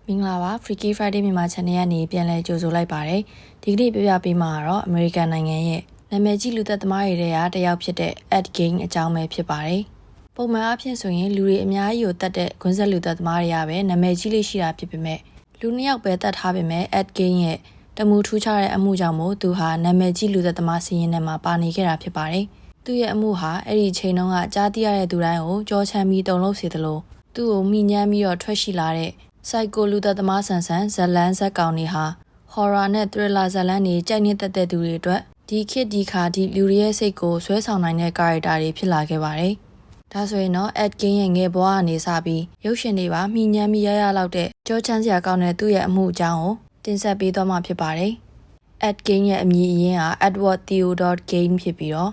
မင်္ဂလာပါ Freaky Friday မြန်မာ channel ကနေပြန်လည်ကြိုဆိုလိုက်ပါတယ်ဒီကနေ့ပြပြပေးမှာတော့ American နိုင်ငံရဲ့နာမည်ကြီးလူသက်သမားတွေထဲကတစ်ယောက်ဖြစ်တဲ့ Ed Gein အကြောင်းပဲဖြစ်ပါတယ်ပုံမှန်အားဖြင့်ဆိုရင်လူတွေအများကြီးကိုတတ်တဲ့ကွန်းဆက်လူသက်သမားတွေကပဲနာမည်ကြီးလေးရှိတာဖြစ်ပေမဲ့လူနှစ်ယောက်ပဲတတ်ထားပေမဲ့ Ed Gein ရဲ့တမှုထူးခြားတဲ့အမှုကြောင့်မို့သူဟာနာမည်ကြီးလူသက်သမားစီးရင်ထဲမှာပါနေခဲ့တာဖြစ်ပါတယ်သူ့ရဲ့အမှုဟာအဲ့ဒီချိန်တုန်းကကြားသိရတဲ့သူတိုင်းကိုကြောချမ်းပြီးတုန်လှုပ်စေသလိုသူ့ကိုမိညမ်းပြီးတော့ထွက်ရှိလာတဲ့စိုက်ကိုလူသက်သမားဆန်ဆန်ဇလန်းဇက်ကောင်တွေဟာ horror နဲ့ thriller ဇလန်းတွေကြိုက်နေတဲ့သူတွေအတွက်ဒီခေတ်ဒီခါဒီလူတွေရဲ့စိတ်ကိုဆွဲဆောင်နိုင်တဲ့ character တွေဖြစ်လာခဲ့ပါတယ်။ဒါဆိုရင်တော့ Ed Gein ရဲ့ငယ်ဘဝကနေစပြီးရုပ်ရှင်တွေပါမိညမ်းပြီးရလောက်တဲ့ကြောချမ်းစရာကောင်းတဲ့သူ့ရဲ့အမှုအကြောင်းကိုတင်ဆက်ပေးသွားမှာဖြစ်ပါတယ်။ Ed Gein ရဲ့အမည်အရင်းဟာ Edward Theodore Gein ဖြစ်ပြီးတော့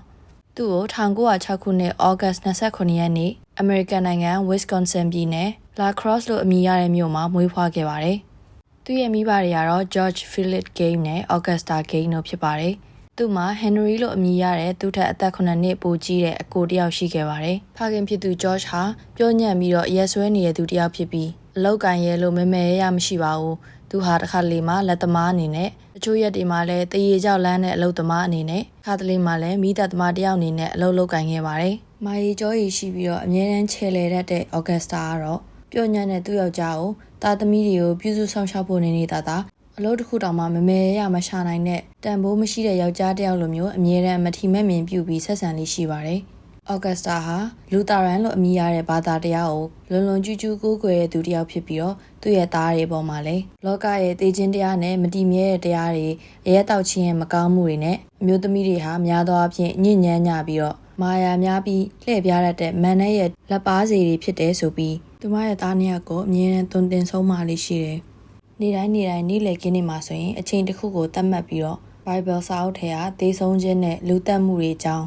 သူ့ကို1906ခုနှစ် August 29ရက်နေ့ American နိုင်ငံ Wisconsin ပြည်နယ် La Crosse လို့အမည်ရတဲ့မြို့မှာမွေးဖွားခဲ့ပါတယ်။သူ့ရဲ့မိဘတွေကတော့ George Philip Gein နဲ့ Augusta Gein တို့ဖြစ်ပါတယ်။သူ့မှာ Henry လို့အမည်ရတဲ့သူ့ထက်အသက်9နှစ်ပိုကြီးတဲ့အကိုတစ်ယောက်ရှိခဲ့ပါတယ်။ဖခင်ဖြစ်သူ George ဟာပြောညံ့ပြီးတော့ရက်ဆွဲနေတဲ့သူတစ်ယောက်ဖြစ်ပြီးအလောက်ကန်ရဲလို့မဲရမရှိပါဘူး။သူဟာတစ်ခါလေမှလက်သမားအနေနဲ့တချို့ရက်တွေမှာလည်းတရေကြောက်လန်းတဲ့အလုပ်သမားအနေနဲ့ခါတလေမှလည်းမိသားသမားတစ်ယောက်အနေနဲ့အလုပ်လုပ်ကန်ခဲ့ပါတယ်။မာရီကျော်ရီရှိပြီးတော့အမြဲတမ်းချဲလေတတ်တဲ့ Augusta ကတော့ပြောညံ့တဲ့သူ့ယောက်ျားကိုသားသမီးတွေကိုပြုစုဆောင်ရှောက်ဖို့နေတာအလုပ်တစ်ခုတောင်မှမရမရှာနိုင်တဲ့တန်ဖိုးမရှိတဲ့ယောက်ျားတစ်ယောက်လိုမျိုးအမြဲတမ်းမထီမဲ့မြင်ပြုပြီးဆက်ဆံလေးရှိပါတယ်။ Augusta ဟာလူတာရန်လို့အမည်ရတဲ့ဘာသာတရားကိုလွန်ကျူးကိုးကွယ်တဲ့သူတစ်ယောက်ဖြစ်ပြီးတော့သူ့ရဲ့သားတွေပေါ်မှာလည်းလောကရဲ့တည်ခြင်းတရားနဲ့မတည်မြဲတဲ့တရားတွေရဲတောက်ခြင်းရဲ့မကောင်းမှုတွေနဲ့အမျိုးသမီးတွေဟာများသောအားဖြင့်ညဉ့်ညမ်းကြပြီးတော့မာယာများပြီးလှည့်ပြားတတ်တဲ့မန်နဲ့ရဲ့လက်ပါစီတွေဖြစ်တယ်ဆိုပြီးသူမရဲ့သားနှစ်ယောက်ကိုအမြဲတမ်းသွန်သင်ဆုံးမလေးရှိတယ်။နေ့တိုင်းနေ့လည်ခင်းနေမှာဆိုရင်အချိန်တစ်ခုကိုသတ်မှတ်ပြီးတော့ Bible စာအုပ်ထဲကသေဆုံးခြင်းနဲ့လူသတ်မှုတွေအကြောင်း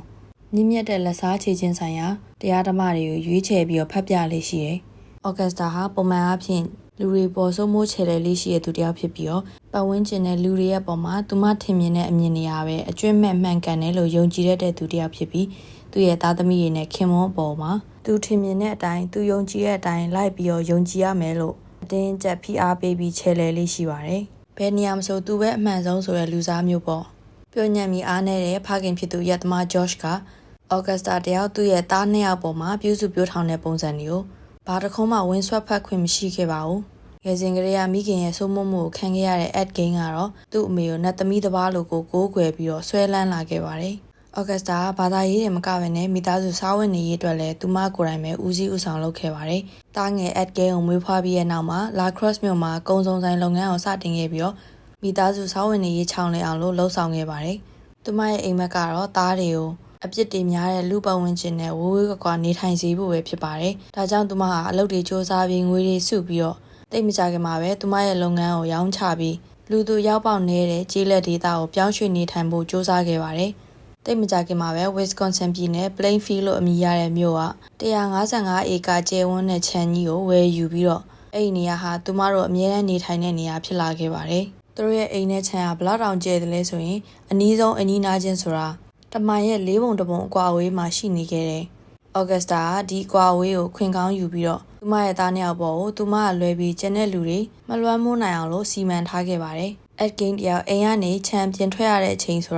မြင့်မြတ်တဲ့လက်စားချေခြင်းဆိုင်ရာတရားဓမ္မတွေကိုရွေးချယ်ပြီးတော့ဖတ်ပြလေးရှိတယ်။ Augusta ဟာပုံမှန်အားဖြင့်လူတွေပေါ်စိုးမိုးချယ်တဲ့လေးရှိတဲ့သူတစ်ယောက်ဖြစ်ပြီးတော့ပတ်ဝန်းကျင်တဲ့လူတွေရဲ့ပုံမှာသူမထင်မြင်တဲ့အမြင်တွေအားပဲအကျွင့်မဲ့မှန်ကန်တယ်လို့ယုံကြည်တဲ့သူတစ်ယောက်ဖြစ်ပြီးသူ့ရဲ့သားသမီးတွေနဲ့ခင်မွန်းအပေါ်မှာသူထင်မြင်တဲ့အတိုင်းသူယုံကြည်တဲ့အတိုင်းလိုက်ပြီးတော့ယုံကြည်ရမယ်လို့အတင်းကျပ်ဖိအားပေးပြီးချဲလဲလေးရှိပါတယ်။ဘယ်နေရာမှာဆိုသူပဲအမှန်ဆုံးဆိုတဲ့လူစားမျိုးပေါ့။ပြောညံ့ပြီးအားနေတဲ့ဖခင်ဖြစ်သူရက်သမား George က Augusta တယောက်သူ့ရဲ့သားနှစ်ယောက်ပေါ်မှာပြုစုပြောထောင်တဲ့ပုံစံတွေကိုဘာတစ်ခုမှဝင်ဆွတ်ဖက်ခွင့်မရှိခဲ့ပါဘူး။ငယ်စဉ်ကလေးကမိခင်ရဲ့စိုးမိုးမှုကိုခံခဲ့ရတဲ့ Ed Gein ကတော့သူ့အမေကိုနတ်သမီးတစ်ပါးလိုကိုကွယ်ပြီးတော့ဆွဲလန်းလာခဲ့ပါတယ်။ Augusta ကဘာသာရေးတွေမကဘဲနဲ့မိသားစုစားဝတ်နေရေးအတွက်လည်းသူမကိုယ်တိုင်ပဲဦးစီးဦးဆောင်လုပ်ခဲ့ပါတယ်။တားငယ် Ed Gein ကိုမွေးဖွားပြီးတဲ့နောက်မှာ La Crosse မြို့မှာကုံစုံဆိုင်လုပ်ငန်းကိုစတင်ခဲ့ပြီးတော့မိသားစုစားဝတ်နေရေးချောင်လည်အောင်လှုပ်ဆောင်ခဲ့ပါတယ်။သူမရဲ့အိမ်မက်ကတော့သားတွေကိုအပြစ်တွေများတဲ့လူပတ်ဝန်းကျင်နဲ့ဝေးကွာနေထိုင်စေဖို့ပဲဖြစ်ပါတယ်။ဒါကြောင့်သူမဟာအလုပ်တွေစ조사ပြီးငွေတွေစုပြီးတော့တိတ်မကြခင်မှာပဲသူမရဲ့လုပ်ငန်းကိုရောင်းချပြီးလူသူရောက်ပေါက်နေတဲ့ကျေးလက်ဒေသကိုပြောင်းရွှေ့နေထိုင်ဖို့စ조사ခဲ့ပါတယ်။တိတ်မကြခင်မှာပဲ Wisconsin ပြည်နယ် Plainfield လို့အမည်ရတဲ့မြို့က155ဧကကျယ်ဝန်းတဲ့ခြံကြီးကိုဝယ်ယူပြီးတော့အဲ့ဒီနေရာဟာသူမတို့အမြဲတမ်းနေထိုင်တဲ့နေရာဖြစ်လာခဲ့ပါတယ်။သူတို့ရဲ့အိမ်နဲ့ခြံဟာဘလောက်တောင်ကျယ်တယ်လဲဆိုရင်အနီးဆုံးအနီးနားချင်းဆိုတာတမန်ရဲ့၄ပုံတပုံအကွာအဝေးမှာရှိနေခဲ့တယ်။ Augusta ကဒီအကွာအဝေးကိုခွင်ကောင်းယူပြီးတော့သူမရဲ့သားနှစ်ယောက်ပေါ်ကိုသူမကလွယ်ပြီးကျန်တဲ့လူတွေမလွှမ်းမိုးနိုင်အောင်လို့စီမံထားခဲ့ပါတယ်။ Ed Gein တယောက်အိမ်ကနေခြံပြင်ထွက်ရတဲ့အချိန်ဆိုတ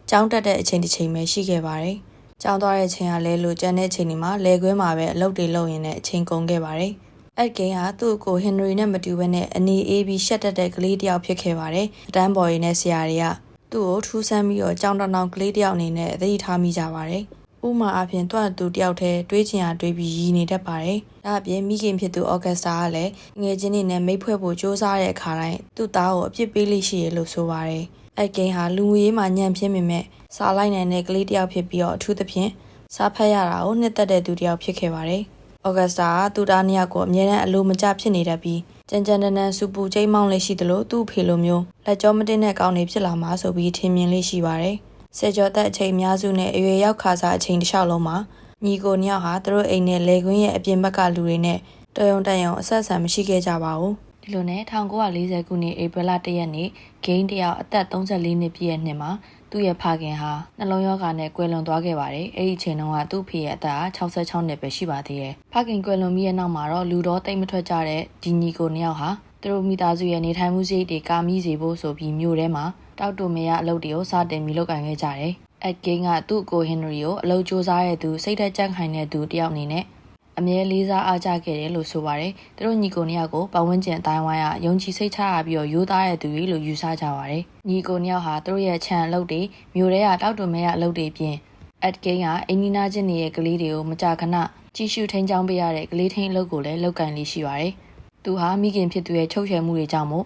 ာကြောင်းတက်တဲ့အချိန်တစ်ချိန်ပဲရှိခဲ့ပါတယ်။ကြောင်းသွားတဲ့အချိန်ကလဲလို့ကျန်တဲ့အချိန်တွေမှာလဲခွဲမှာပဲအလုပ်တွေလုပ်ရင်းနဲ့အချိန်ကုန်ခဲ့ပါတယ်။ Ed Gein ဟာသူ့ကို Henry နဲ့မတူဘဲနဲ့အနေအေးပြီးရှက်တတ်တဲ့ကလေးတစ်ယောက်ဖြစ်ခဲ့ပါတယ်။အတန်းပေါ်ရင်းနဲ့ဆရာတွေကသူ့ကိုထူးဆန်းပြီးတော့ကြောင်တောင်ကလေးတစ်ယောက်အနေနဲ့သတိထားမိကြပါတယ်။ဥမာအပြင်သူတယောက်တည်းတွေးချင်ရတွေးပြီးရည်နေတတ်ပါတယ်။ဒါအပြင်မိခင်ဖြစ်သူ Augusta ကလည်းငယ်ချင်းတွေနဲ့မိတ်ဖွဲ့ဖို့စ조사တဲ့အခါတိုင်းသူ့သားကိုအပြစ်ပေးလိမ့်ရှိရလို့ဆိုပါတယ်။ Ed Gein ဟာလူငွေရေးမှာညံ့ဖျင်းပေမဲ့စားလိုက်နိုင်တဲ့ကလေးတစ်ယောက်ဖြစ်ပြီးတော့အထူးသဖြင့်စားဖက်ရတာကိုနှစ်သက်တဲ့သူတစ်ယောက်ဖြစ်ခဲ့ပါတယ်။ Augusta ကသူ့သားနှစ်ယောက်ကိုအမြဲတမ်းအလိုမကျဖြစ်နေတတ်ပြီးကြမ်းတမ်းစူပူကျိမ်းမောင်းလေးရှိသလိုသူ့ဖေလိုမျိုးလက်ကြောမတင်တဲ့ကောင်းနေဖြစ်လာမှာဆိုပြီးထင်မြင်လေးရှိပါတယ်။ဆယ်ကျော်သက်အချိန်အများစုနဲ့အရွယ်ရောက်ခါစားအချိန်တစ်လျှောက်လုံးမှာညီကိုနှစ်ယောက်ဟာသူတို့အိမ်နဲ့လေကွင်းရဲ့အပြင်ဘက်ကလူတွေနဲ့တော်ရုံတန်ရုံအဆက်အဆံမရှိခဲ့ကြပါဘူး။ဒီလိုနဲ့1940ခုနှစ်ဧပြီလ1ရက်နေ့ Gein တယောက်အသက်34နှစ်ပြည့်တဲ့နှစ်မှာသူ့ရဲ့ဖခင်ဟာနှလုံးရောဂါနဲ့ကွယ်လွန်သွားခဲ့ပါတယ်။အဲ့ဒီအချိန်တုန်းကသူ့ဖေရဲ့အသက်66နှစ်ပဲရှိပါသေးတယ်။ဖခင်ကွယ်လွန်ပြီးတဲ့နောက်မှာတော့လူတော်တိတ်မထွက်ကြတဲ့ဒီညီကိုနှစ်ယောက်ဟာ သူတို့မိသားစုရဲ့နေထိုင်မှုစရိတ်တွေကာမိစေဖို့ဆိုပြီးမြို့ထဲမှာတောက်တူမရအလုပ်တွေကိုစတင်ပြီးလုပ်ကိုင်ခဲ့ကြတယ်။ Ed Gein ကသူ့ကိုဟင်နရီကိုအလုပ်ကြိုးစားတဲ့သူစိတ်သက်ကြံ့ခိုင်တဲ့သူတယောက်အနေနဲ့အမြဲလေးစားအားကျခဲ့တယ်လို့ဆိုပါတယ်။သူတို့ညီကိုနှစ်ယောက်ကိုပတ်ဝန်းကျင်အတိုင်းဝိုင်းကယုံကြည်စိတ်ချရပြီးတော့ရိုးသားတဲ့သူတွေလို့ယူဆကြပါတယ်။ညီကိုနှစ်ယောက်ဟာသူတို့ရဲ့ခြံအလုပ်တွေမြို့ထဲကတောက်တူမရအလုပ်တွေပြင် Ed Gein ကအင်နီနာချင်းရဲ့ကလေးတွေကိုမကြာခဏကြီးစုထိန်းချောင်းပေးရတဲ့ကလေးထိန်းအလုပ်ကိုလည်းလုပ်ကင်လေးရှိပါတယ်။သူဟာမိခင်ဖြစ်သူရဲ့ချုပ်ချယ်မှုတွေကြောင့်မို့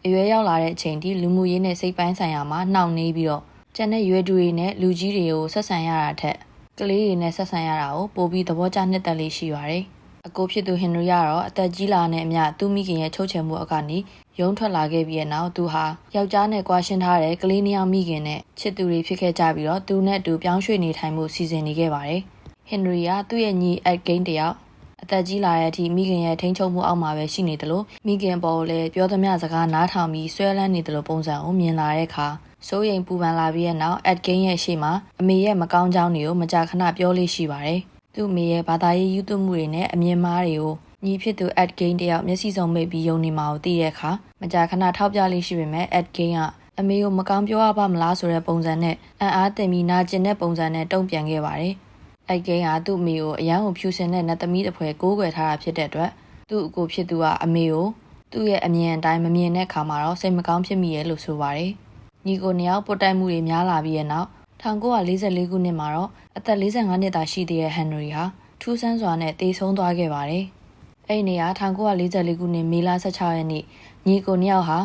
အရွယ်ရောက်လာတဲ့အချိန်ထိလူမှုရေးနဲ့စိတ်ပိုင်းဆိုင်ရာမှာနှောင့်နှေးပြီးတော့ကျန်တဲ့ရွယ်တူတွေနဲ့လူကြီးတွေကိုဆက်ဆံရတာထက်ကလေးတွေနဲ့ဆက်ဆံရတာကိုပိုပြီးသဘောကျနှစ်သက်လေးရှိပါတယ်။အကိုဖြစ်သူဟင်နရီကတော့အသက်ကြီးလာတဲ့အမျှသူ့မိခင်ရဲ့ချုပ်ချယ်မှုအောက်ကနေရုံးထွက်လာခဲ့ပြီးတဲ့နောက်သူဟာယောက်ျားနဲ့ကွာရှင်းထားတဲ့ကလေးနှစ်ယောက်မိခင်နဲ့ချစ်သူတွေဖြစ်ခဲ့ကြပြီးတော့သူနဲ့အတူပြောင်းရွှေ့နေထိုင်မှုစီစဉ်နေခဲ့ပါတယ်။ဟင်နရီကသူ့ရဲ့ညီ Ed Gein တယောက်အသက်ကြီးလာတဲ့အထိမိခင်ရဲ့ထိန်းချုပ်မှုအောက်မှာပဲရှိနေတယ်လို့မိခင်ပေါ်ကိုလည်းပြောသမျှစကားနားထောင်ပြီးဆွဲလန်းနေတယ်လို့ပုံစံကိုမြင်လာတဲ့အခါစိုးရိမ်ပူပန်လာပြီးတဲ့နောက် Ed Gein ရဲ့ရှေ့မှာအမေရဲ့မကောင်းကြောင်းတွေကိုမကြာခဏပြောလေးရှိပါတယ်။သူ့အမေရဲ့ဘာသာရေးယူသွမှုတွေနဲ့အမြင်မှားတွေကိုညီဖြစ်သူ Ed Gein တယောက်မျက်စိစုံမိတ်ပြီးယုံနေမှာကိုသိတဲ့အခါမကြာခဏထောက်ပြလေးရှိပေမဲ့ Ed Gein ကအမေကိုမကောင်းပြောရပါမလားဆိုတဲ့ပုံစံနဲ့အံ့အားသင့်ပြီးနာကျင်တဲ့ပုံစံနဲ့တုံ့ပြန်ခဲ့ပါတယ်။ Ed Gein ကသူ့အမေကိုအရန်ကိုဖြူစင်တဲ့နတ်သမီးတစ်ဖွဲကိုးကွယ်ထားတာဖြစ်တဲ့အတွက်သူ့အကိုဖြစ်သူကအမေကိုသူ့ရဲ့အမြင်အတိုင်းမမြင်တဲ့အခါမှာတော့စိတ်မကောင်းဖြစ်မိရဲ့လို့ဆိုပါတယ်။ညီကိုနှစ်ယောက်ပုတ်တိုက်မှုတွေများလာပြီးတဲ့နောက်1944ခုနှစ်မှာတော့အသက်45နှစ်သာရှိသေးတဲ့ဟန်နရီဟာထူးဆန်းစွာနဲ့တေဆုံးသွားခဲ့ပါတယ်။အဲ့ဒီနေ့က1944ခုနှစ်မေလ16ရက်နေ့ညီကိုနှစ်ယောက်ဟာ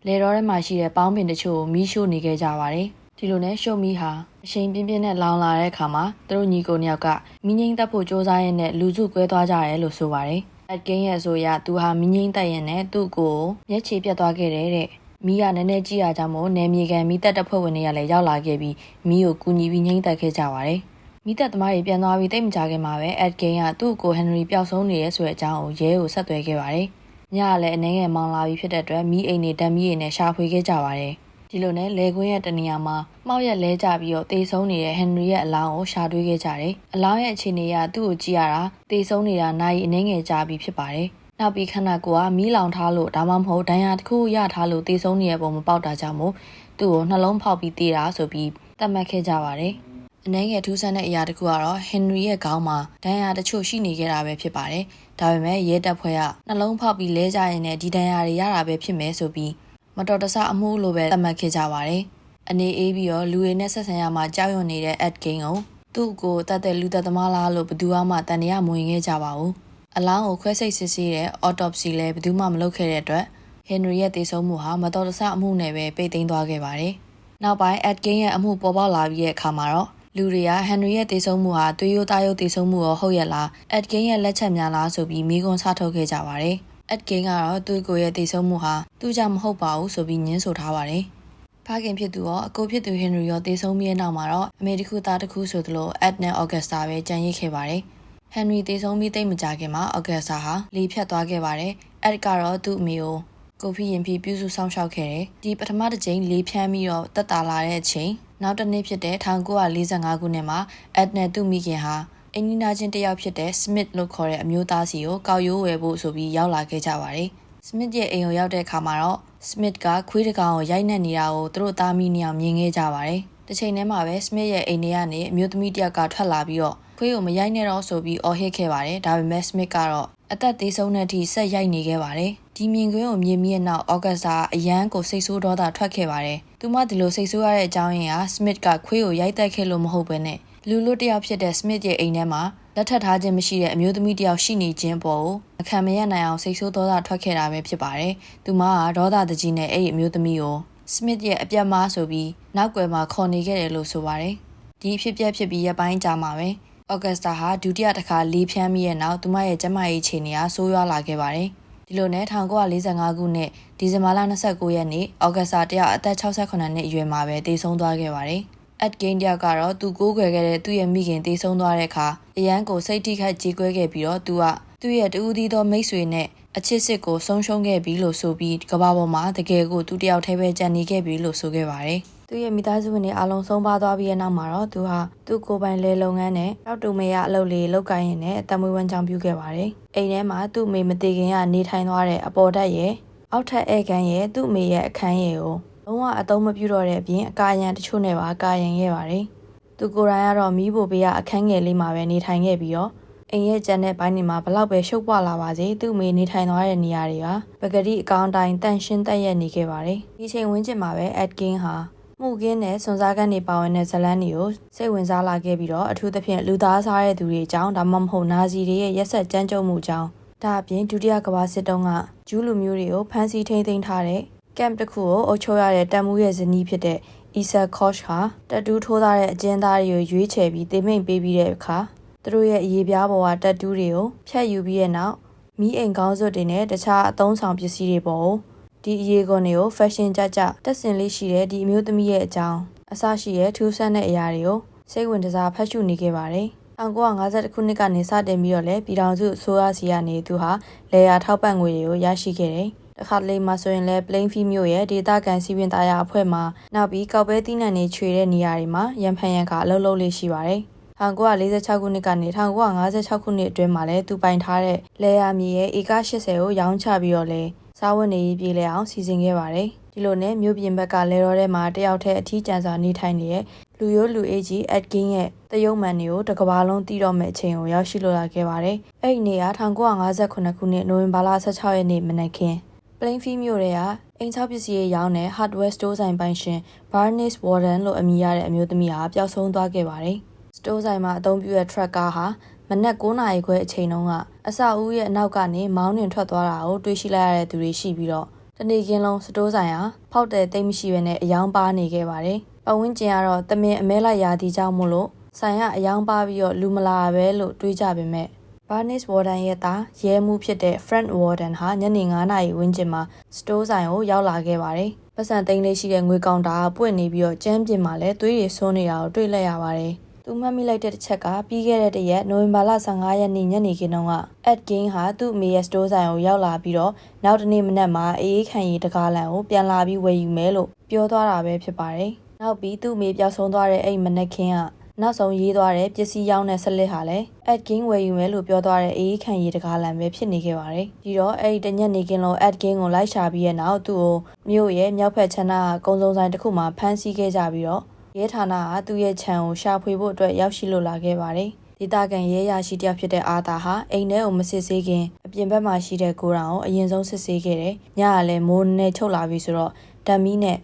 လေတော်ထဲမှာရှိတဲ့ပေါင်းပင်တချို့ကိုမီးရှို့နေခဲ့ကြပါတယ်။ဒီလိုနဲ့ရှုံမီဟာအရှိန်ပြင်းပြင်းနဲ့လောင်လာတဲ့အခါမှာသူတို့ညီကိုနှစ်ယောက်ကမီးငိမ့်တက်ဖို့စ조사ရင်းနဲ့လူစုကွဲသွားကြတယ်လို့ဆိုပါတယ်။ Ed Gein ရဲ့အဆိုအရသူဟာမီးငိမ့်တက်ရင်နဲ့သူ့ကိုမျက်ခြေပြတ်သွားခဲ့တယ်တဲ့။မီးကနည်းနည်းကြီးတာကြောင့်မို့နယ်မြေကန်မီးတက်တပ်ဖွဲ့ဝင်တွေကလည်းရောက်လာခဲ့ပြီးမီးကိုကူညီပြီးငိမ့်တက်ခဲ့ကြပါတယ်။မီးတက်သမားတွေပြန်သွားပြီးတိတ်မကြခင်မှာပဲ Ed Gein ကသူ့ကိုဟန်နရီပျောက်ဆုံးနေရဲဆိုတဲ့အကြောင်းကိုရဲကိုဆက်သွယ်ခဲ့ပါတယ်။ညကလည်းအနေငယ်မောင်လာပြီးဖြစ်တဲ့အတွက်မီးအိမ်တွေဓာတ်မီးတွေနဲ့ရှာဖွေခဲ့ကြပါတယ်။ဒီလိုနဲ့လေကွင်းရဲ့တနေရာမှာမှောက်ရက်လဲကျပြီးတော့တေဆုံးနေတဲ့ဟန်နရီရဲ့အလောင်းကိုရှာတွေ့ခဲ့ကြတယ်။အလောင်းရဲ့အခြေအနေကသူ့ကိုကြည့်ရတာတေဆုံးနေတာနိုင်အနေငယ်ကြာပြီးဖြစ်ပါတယ်။နောက်ပြီးခန္ဓာကိုယ်ကမီးလောင်ထားလို့ဒါမှမဟုတ်ဒဏ်ရာတစ်ခုရထားလို့တေဆုံးနေတဲ့ပုံမပေါက်တာကြောင့်မို့သူ့ကိုနှလုံးဖောက်ပြီးတေးတာဆိုပြီးသတ်မှတ်ခဲ့ကြပါတယ်။အနေငယ်ထူးဆန်းတဲ့အရာတစ်ခုကတော့ဟန်နရီရဲ့ခေါင်းမှာဒဏ်ရာတချို့ရှိနေခဲ့တာပဲဖြစ်ပါတယ်။ဒါပေမဲ့ရဲတပ်ဖွဲ့ကနှလုံးဖောက်ပြီးလဲကြရင်လည်းဒီဒဏ်ရာတွေရတာပဲဖြစ်မယ်ဆိုပြီးမတော်တဆအမှုလိုပဲသတ်မှတ်ခဲ့ကြပါတယ်။အနေအေးပြီးတော့လူတွေနဲ့ဆက်ဆံရမှာကြောက်ရွံ့နေတဲ့ Ed Gein ကိုသူ့ကိုတတ်တဲ့လူသက်သမားလားလို့ဘယ်သူမှတန်တရားမဝင်ခဲ့ကြပါဘူး။အလောင်းကိုခွဲစိတ်စစ်ဆေးတဲ့ autopsy လည်းဘယ်သူမှမလုပ်ခဲ့တဲ့အတွက်ဟန်နရီရဲ့သေဆုံးမှုဟာမတော်တဆအမှုနဲ့ပဲပိတ်သိမ်းသွားခဲ့ပါတယ်။နောက်ပိုင်း Ed Gein ရဲ့အမှုပေါ်ပေါက်လာပြီးတဲ့အခါမှာတော့လူတွေကဟန်နရီရဲ့သေဆုံးမှုဟာသွေးရိုးသားရိုးသေဆုံးမှုရောဟုတ်ရဲ့လား Ed Gein ရဲ့လက်ချက်များလားဆိုပြီးမိကွန်းဆထုတ်ခဲ့ကြပါတယ်။ Ed Gein ကတော့သူ့ကိုယ်ရဲ့သေဆုံးမှုဟာသူ့ကြောင့်မဟုတ်ပါဘူးဆိုပြီးညင်းဆိုထားပါတယ်။ဖခင်ဖြစ်သူရောအကိုဖြစ်သူဟင်နရီရောသေဆုံးပြီးတဲ့နောက်မှာတော့အမေတစ်ခုသားတစ်ခုဆိုသလို Ed နဲ့ Augusta ပဲကြံရစ်ခဲ့ပါတယ်။ဟန်နရီသေဆုံးပြီးသိပ်မကြာခင်မှာ Augusta ဟာလေဖြတ်သွားခဲ့ပါတယ်။ Ed ကတော့သူ့အမေကိုဖိရင်ဖိပြုစုဆောင်ရှောက်ခဲ့တယ်။ဒီပထမတစ်ကြိမ်လေဖြန်းပြီးတော့တက်တာလာတဲ့အချိန်နောက်တစ်နှစ်ဖြစ်တဲ့1945ခုနှစ်မှာ Ed နဲ့သူ့မိခင်ဟာအင်နီနာချင်းတယောက်ဖြစ်တဲ့ Smith လို့ခေါ်တဲ့အမျိုးသားစီကိုကောက်ရိုးဝယ်ဖို့ဆိုပြီးရောက်လာခဲ့ကြပါတယ်။ Smith ရဲ့အိမ်ကိုရောက်တဲ့အခါမှာတော့ Smith ကခွေးတကောင်ကိုရိုက်နှက်နေတာကိုသူတို့သားမီးနှစ်ယောက်မြင်ခဲ့ကြပါတယ်။တစ်ချိန်တည်းမှာပဲ Smith ရဲ့အိမ်ထဲကနေအမျိုးသမီးတယောက်ကထွက်လာပြီးတော့ခွေးကိုမရိုက်နဲ့တော့ဆိုပြီးအော်ဟစ်ခဲ့ပါတယ်။ဒါပေမဲ့ Smith ကတော့အသက်သေးဆုံးတဲ့အထိဆက်ရိုက်နေခဲ့ပါတယ်။ဒီမြင်ကွင်းကိုမြင်ပြီးတဲ့နောက် Augusta အရန်ကိုစိတ်ဆိုးဒေါသထွက်ခဲ့ပါတယ်။သူမဒီလိုစိတ်ဆိုးရတဲ့အကြောင်းရင်းဟာ Smith ကခွေးကိုရိုက်တက်ခဲ့လို့မဟုတ်ဘဲနဲ့လူလူတယောက်ဖြစ်တဲ့ Smith ရဲ့အိမ်ထဲမှာလက်ထပ်ထားခြင်းမရှိတဲ့အမျိုးသမီးတယောက်ရှိနေခြင်းပေါ်ကိုအခမ်းမရနိုင်အောင်စိတ်ဆိုးဒေါသထွက်ခဲ့တာပဲဖြစ်ပါတယ်။သူမကဒေါသတကြီးနဲ့အဲ့ဒီအမျိုးသမီးကို Smith ရဲ့အပြတ်မားဆိုပြီးနောက်ွယ်မှာခေါ်နေခဲ့တယ်လို့ဆိုပါတယ်။ဒီဖြစ်ပျက်ဖြစ်ပြီးရပိုင်းကြာမှာပဲAugusta ဟာဒုတိယတစ်ခါလေးဖြန်းပြီးတဲ့နောက်သူမရဲ့ကျန်းမာရေးအခြေအနေကဆိုးရွားလာခဲ့ပါတယ်။ဒီလိုနဲ့1945ခုနှစ်ဒီဇင်ဘာလ29ရက်နေ့Augusta တယောက်အသက်68နှစ်အရွယ်မှာပဲသေဆုံးသွားခဲ့ပါတယ်။ Ed Gein တယောက်ကတော့သူကိုးကွယ်ခဲ့တဲ့သူ့ရဲ့မိခင်သေဆုံးသွားတဲ့အခါအရန်ကိုစိတ်ထိခိုက်ကြေကွဲခဲ့ပြီးတော့သူကသူ့ရဲ့တူဦးသီးသောမိတ်ဆွေနဲ့အချစ်စစ်ကိုဆုံးရှုံးခဲ့ပြီလို့ဆိုပြီးကမ္ဘာပေါ်မှာတကယ်ကိုသူတယောက်တည်းပဲကြံနေခဲ့ပြီလို့ဆိုခဲ့ပါတယ်။သူရဲ့မိသားစုဝင်တွေအားလုံးဆုံးပါသွားပြီးတဲ့နောက်မှာတော့သူဟာသူ့ကိုယ်ပိုင်လယ်လုပ်ငန်းနဲ့တောက်တူမရအလုပ်လေးလုပ်ကိုင်းရင်းနဲ့အသက်မွေးဝမ်းကြောင်းပြုခဲ့ပါတယ်။အိမ်ထဲမှာသူ့မိမသေးခင်ကနေထိုင်သွားတဲ့အပေါ်ဓာတ်ရဲ့ အောက်ထပ်ဧကန်ရဲ့သူ့အမေရဲ့အခန်းရဲ့ကိုလုံးဝအသုံးမပြုတော့တဲ့အပြင်အကာအရန်တချို့နဲ့ပါကာရင်ခဲ့ပါတယ်။သူကိုယ်တိုင်ကတော့မီးဖိုဘေးကအခန်းငယ်လေးမှာပဲနေထိုင်ခဲ့ပြီးတော့အိမ်ရဲ့ကျန်တဲ့ဘိုင်းတွေမှာဘလောက်ပဲရှုပ်ပွားလာပါစေသူ့အမေနေထိုင်သွားတဲ့နေရာတွေကပကတိအကောင်းတိုင်းတန့်ရှင်းတက်ရက်နေခဲ့ပါတယ်။ဒီချိန်ဝန်းကျင်မှာပဲအက်ဒ်ကင်းဟာမှုကင်းနဲ့စွန်စားကန်းတွေပါဝင်တဲ့ဇလန်းတွေကိုစိတ်ဝင်စားလာခဲ့ပြီးတော့အထူးသဖြင့်လူသားစားတဲ့သူတွေအကြောင်းဒါမှမဟုတ်နာဇီတွေရဲ့ရက်စက်ကြမ်းကြုတ်မှုအကြောင်းဒါအပြင်ဒုတိယကမ္ဘာစစ်တုန်းကဂျူးလူမျိုးတွေကိုဖမ်းဆီးထိန်းသိမ်းထားတဲ့ကမ်တစ်ခုကိုအုပ်ချုပ်ရတဲ့တပ်မှုရဲ့ဇနီးဖြစ်တဲ့အီဆာကော့ချ်ဟာတက်တူးထိုးထားတဲ့အကျဉ်းသားတွေကိုရွေးချယ်ပြီးတင်မိန်ပေးပြီးတဲ့အခါသူတို့ရဲ့အရေးပြားပေါ်ကတက်တူးတွေကိုဖျက်ယူပြီးတဲ့နောက်မီးအိမ်ကောင်းစွတ်တွေနဲ့တခြားအသုံးဆောင်ပစ္စည်းတွေပေါ်ဒီအရေးကုန်တွေကိုဖက်ရှင်ကြကြတက်ဆင်လေးရှိတဲ့ဒီအမျိုးသမီးရဲ့အကြောင်းအစရှိတဲ့ထူးဆန်းတဲ့အရာတွေကိုစိတ်ဝင်စားဖတ်ရှုနေခဲ့ပါတယ်1952ခုနှစ်ကနေစတင်ပြီးတော့လည်းပြည်ထောင်စုအစိုးရစီကနေသူဟာလေယာထောက်ပံ့ငွေတွေကိုရရှိခဲ့တယ်။တစ်ခါတလေမှဆိုရင်လည်း Plainfield မြို့ရဲ့ဒေသခံစီးပွားသားရအဖွဲ့မှနောက်ပြီးကောက်ပဲသီးနှံတွေခြွေတဲ့နေရာတွေမှာရန်ဖန်ရန်ခါအလုပ်လုပ်လေးရှိပါတယ်။1946ခုနှစ်ကနေ1956ခုနှစ်အတွင်းမှာလည်းသူပိုင်ထားတဲ့လေယာမြေရဲ့ဧက80ကိုရောင်းချပြီးတော့လည်းစားဝတ်နေရေးပြည်လဲအောင်စီစဉ်ခဲ့ပါတယ်။ဒီလိုနဲ့မြို့ပြင်ဘက်ကလေတော်ထဲမှာတယောက်တည်းအထီးကျန်စွာနေထိုင်နေတဲ့လူရိုးလူအေးကြီးအက်ဒ်ကင်းရဲ့တရုတ်မှန်တွေကိုတစ်ကမ္ဘာလုံးသိတော့မယ့်အချိန်ကိုရောက်ရှိလာခဲ့ပါတယ်။အဲ့ဒီနေရာ1958ခုနှစ်နိုဝင်ဘာလ16ရက်နေ့မနက်ခင်း Plainfield မြို့ထဲကအင်ချောက်ပစ္စည်းရောင်းတဲ့ Hardware Store ဆိုင်ပိုင်ရှင် Bernice Warden လို့အမည်ရတဲ့အမျိုးသမီးဟာပျောက်ဆုံးသွားခဲ့ပါတယ်။ Store ဆိုင်မှာအသုံးပြုတဲ့ truck ကားဟာမနက်9နာရီခွဲအချိန်တုန်းကအဆောက်အဦရဲ့အနောက်ကနေမောင်းနှင်ထွက်သွားတာကိုတွေ့ရှိလိုက်ရတဲ့သူတွေရှိပြီးတော့တနေ့ကင်းလုံး Store ဆိုင်ဟာဖောက်တဲ့တိတ်မရှိဘဲနဲ့အယောင်ပါနေခဲ့ပါတယ်။ပတ်ဝန်းကျင်ကတော့တမင်အမဲလိုက်ရာသီကြောင့်မို့လို့ဆိုင်ကအယောင်ပါပြီးတော့လူမလာပဲလို့တွေးကြပေမဲ့ Bernice Warden ရဲ့သားရဲမှုဖြစ်တဲ့ Frank Warden ဟာညနေ9နာရီဝန်းကျင်မှာ Store ဆိုင်ကိုရောက်လာခဲ့ပါတယ်။ပတ်စံသိန်းလေးရှိတဲ့ငွေကောင်တာပွင့်နေပြီးတော့ကျမ်းပြင်မှာလည်းသွေးတွေဆွန်းနေတာကိုတွေ့လိုက်ရပါတယ်။သူမှတ်မိလိုက်တဲ့တစ်ချက်ကပြီးခဲ့တဲ့တရက်နိုဝင်ဘာလ15ရက်နေ့ညနေခင်းတုန်းကအက်ဒ်ကင်းဟာသူ့အမေရဲ့ Store ဆိုင်ကိုရောက်လာပြီးတော့နောက်တနေ့မနက်မှာအေးခံရီတကားလန်ကိုပြန်လာပြီးဝယ်ယူမယ်လို့ပြောသွားတာပဲဖြစ်ပါတယ်။နောက်ပြီးသူ့အမေပျောက်ဆုံးသွားတဲ့အဲ့မနက်ခင်းကနောက်ဆုံးရေးသွားတဲ့ပစ္စည်းရောင်းတဲ့ဆက်လက်ဟာလည်းအက်ဒ်ကင်းဝယ်ယူမယ်လို့ပြောသွားတဲ့အေးခံရီတကားလန်ပဲဖြစ်နေခဲ့ပါတယ်။ဒီတော့အဲ့ဒီတညက်နေကင်းလုံးအက်ဒ်ကင်းကိုလိုက်ရှာပြီးရဲ့နောက်သူ့ကိုမြို့ရဲ့မြောက်ဘက်ခြမ်းကကုန်းစုံဆိုင်တစ်ခုမှာဖမ်းဆီးခဲ့ကြပြီးတော့ရဲဌာနကသူ့ရဲ့ခြံကိုရှာဖွေဖို့အတွက်ရောက်ရှိလို့လာခဲ့ပါတယ်။ဒေသခံရဲရရှိတယောက်ဖြစ်တဲ့အာသာဟာအိမ်ထဲကိုမစစ်ဆေးခင်အပြင်ဘက်မှာရှိတဲ့ကိုရောင်ကိုအရင်ဆုံးစစ်ဆေးခဲ့တယ်။ညကလည်းမိုးနဲ့ချုပ်လာပြီဆိုတော့ဓာတ်မီးနဲ့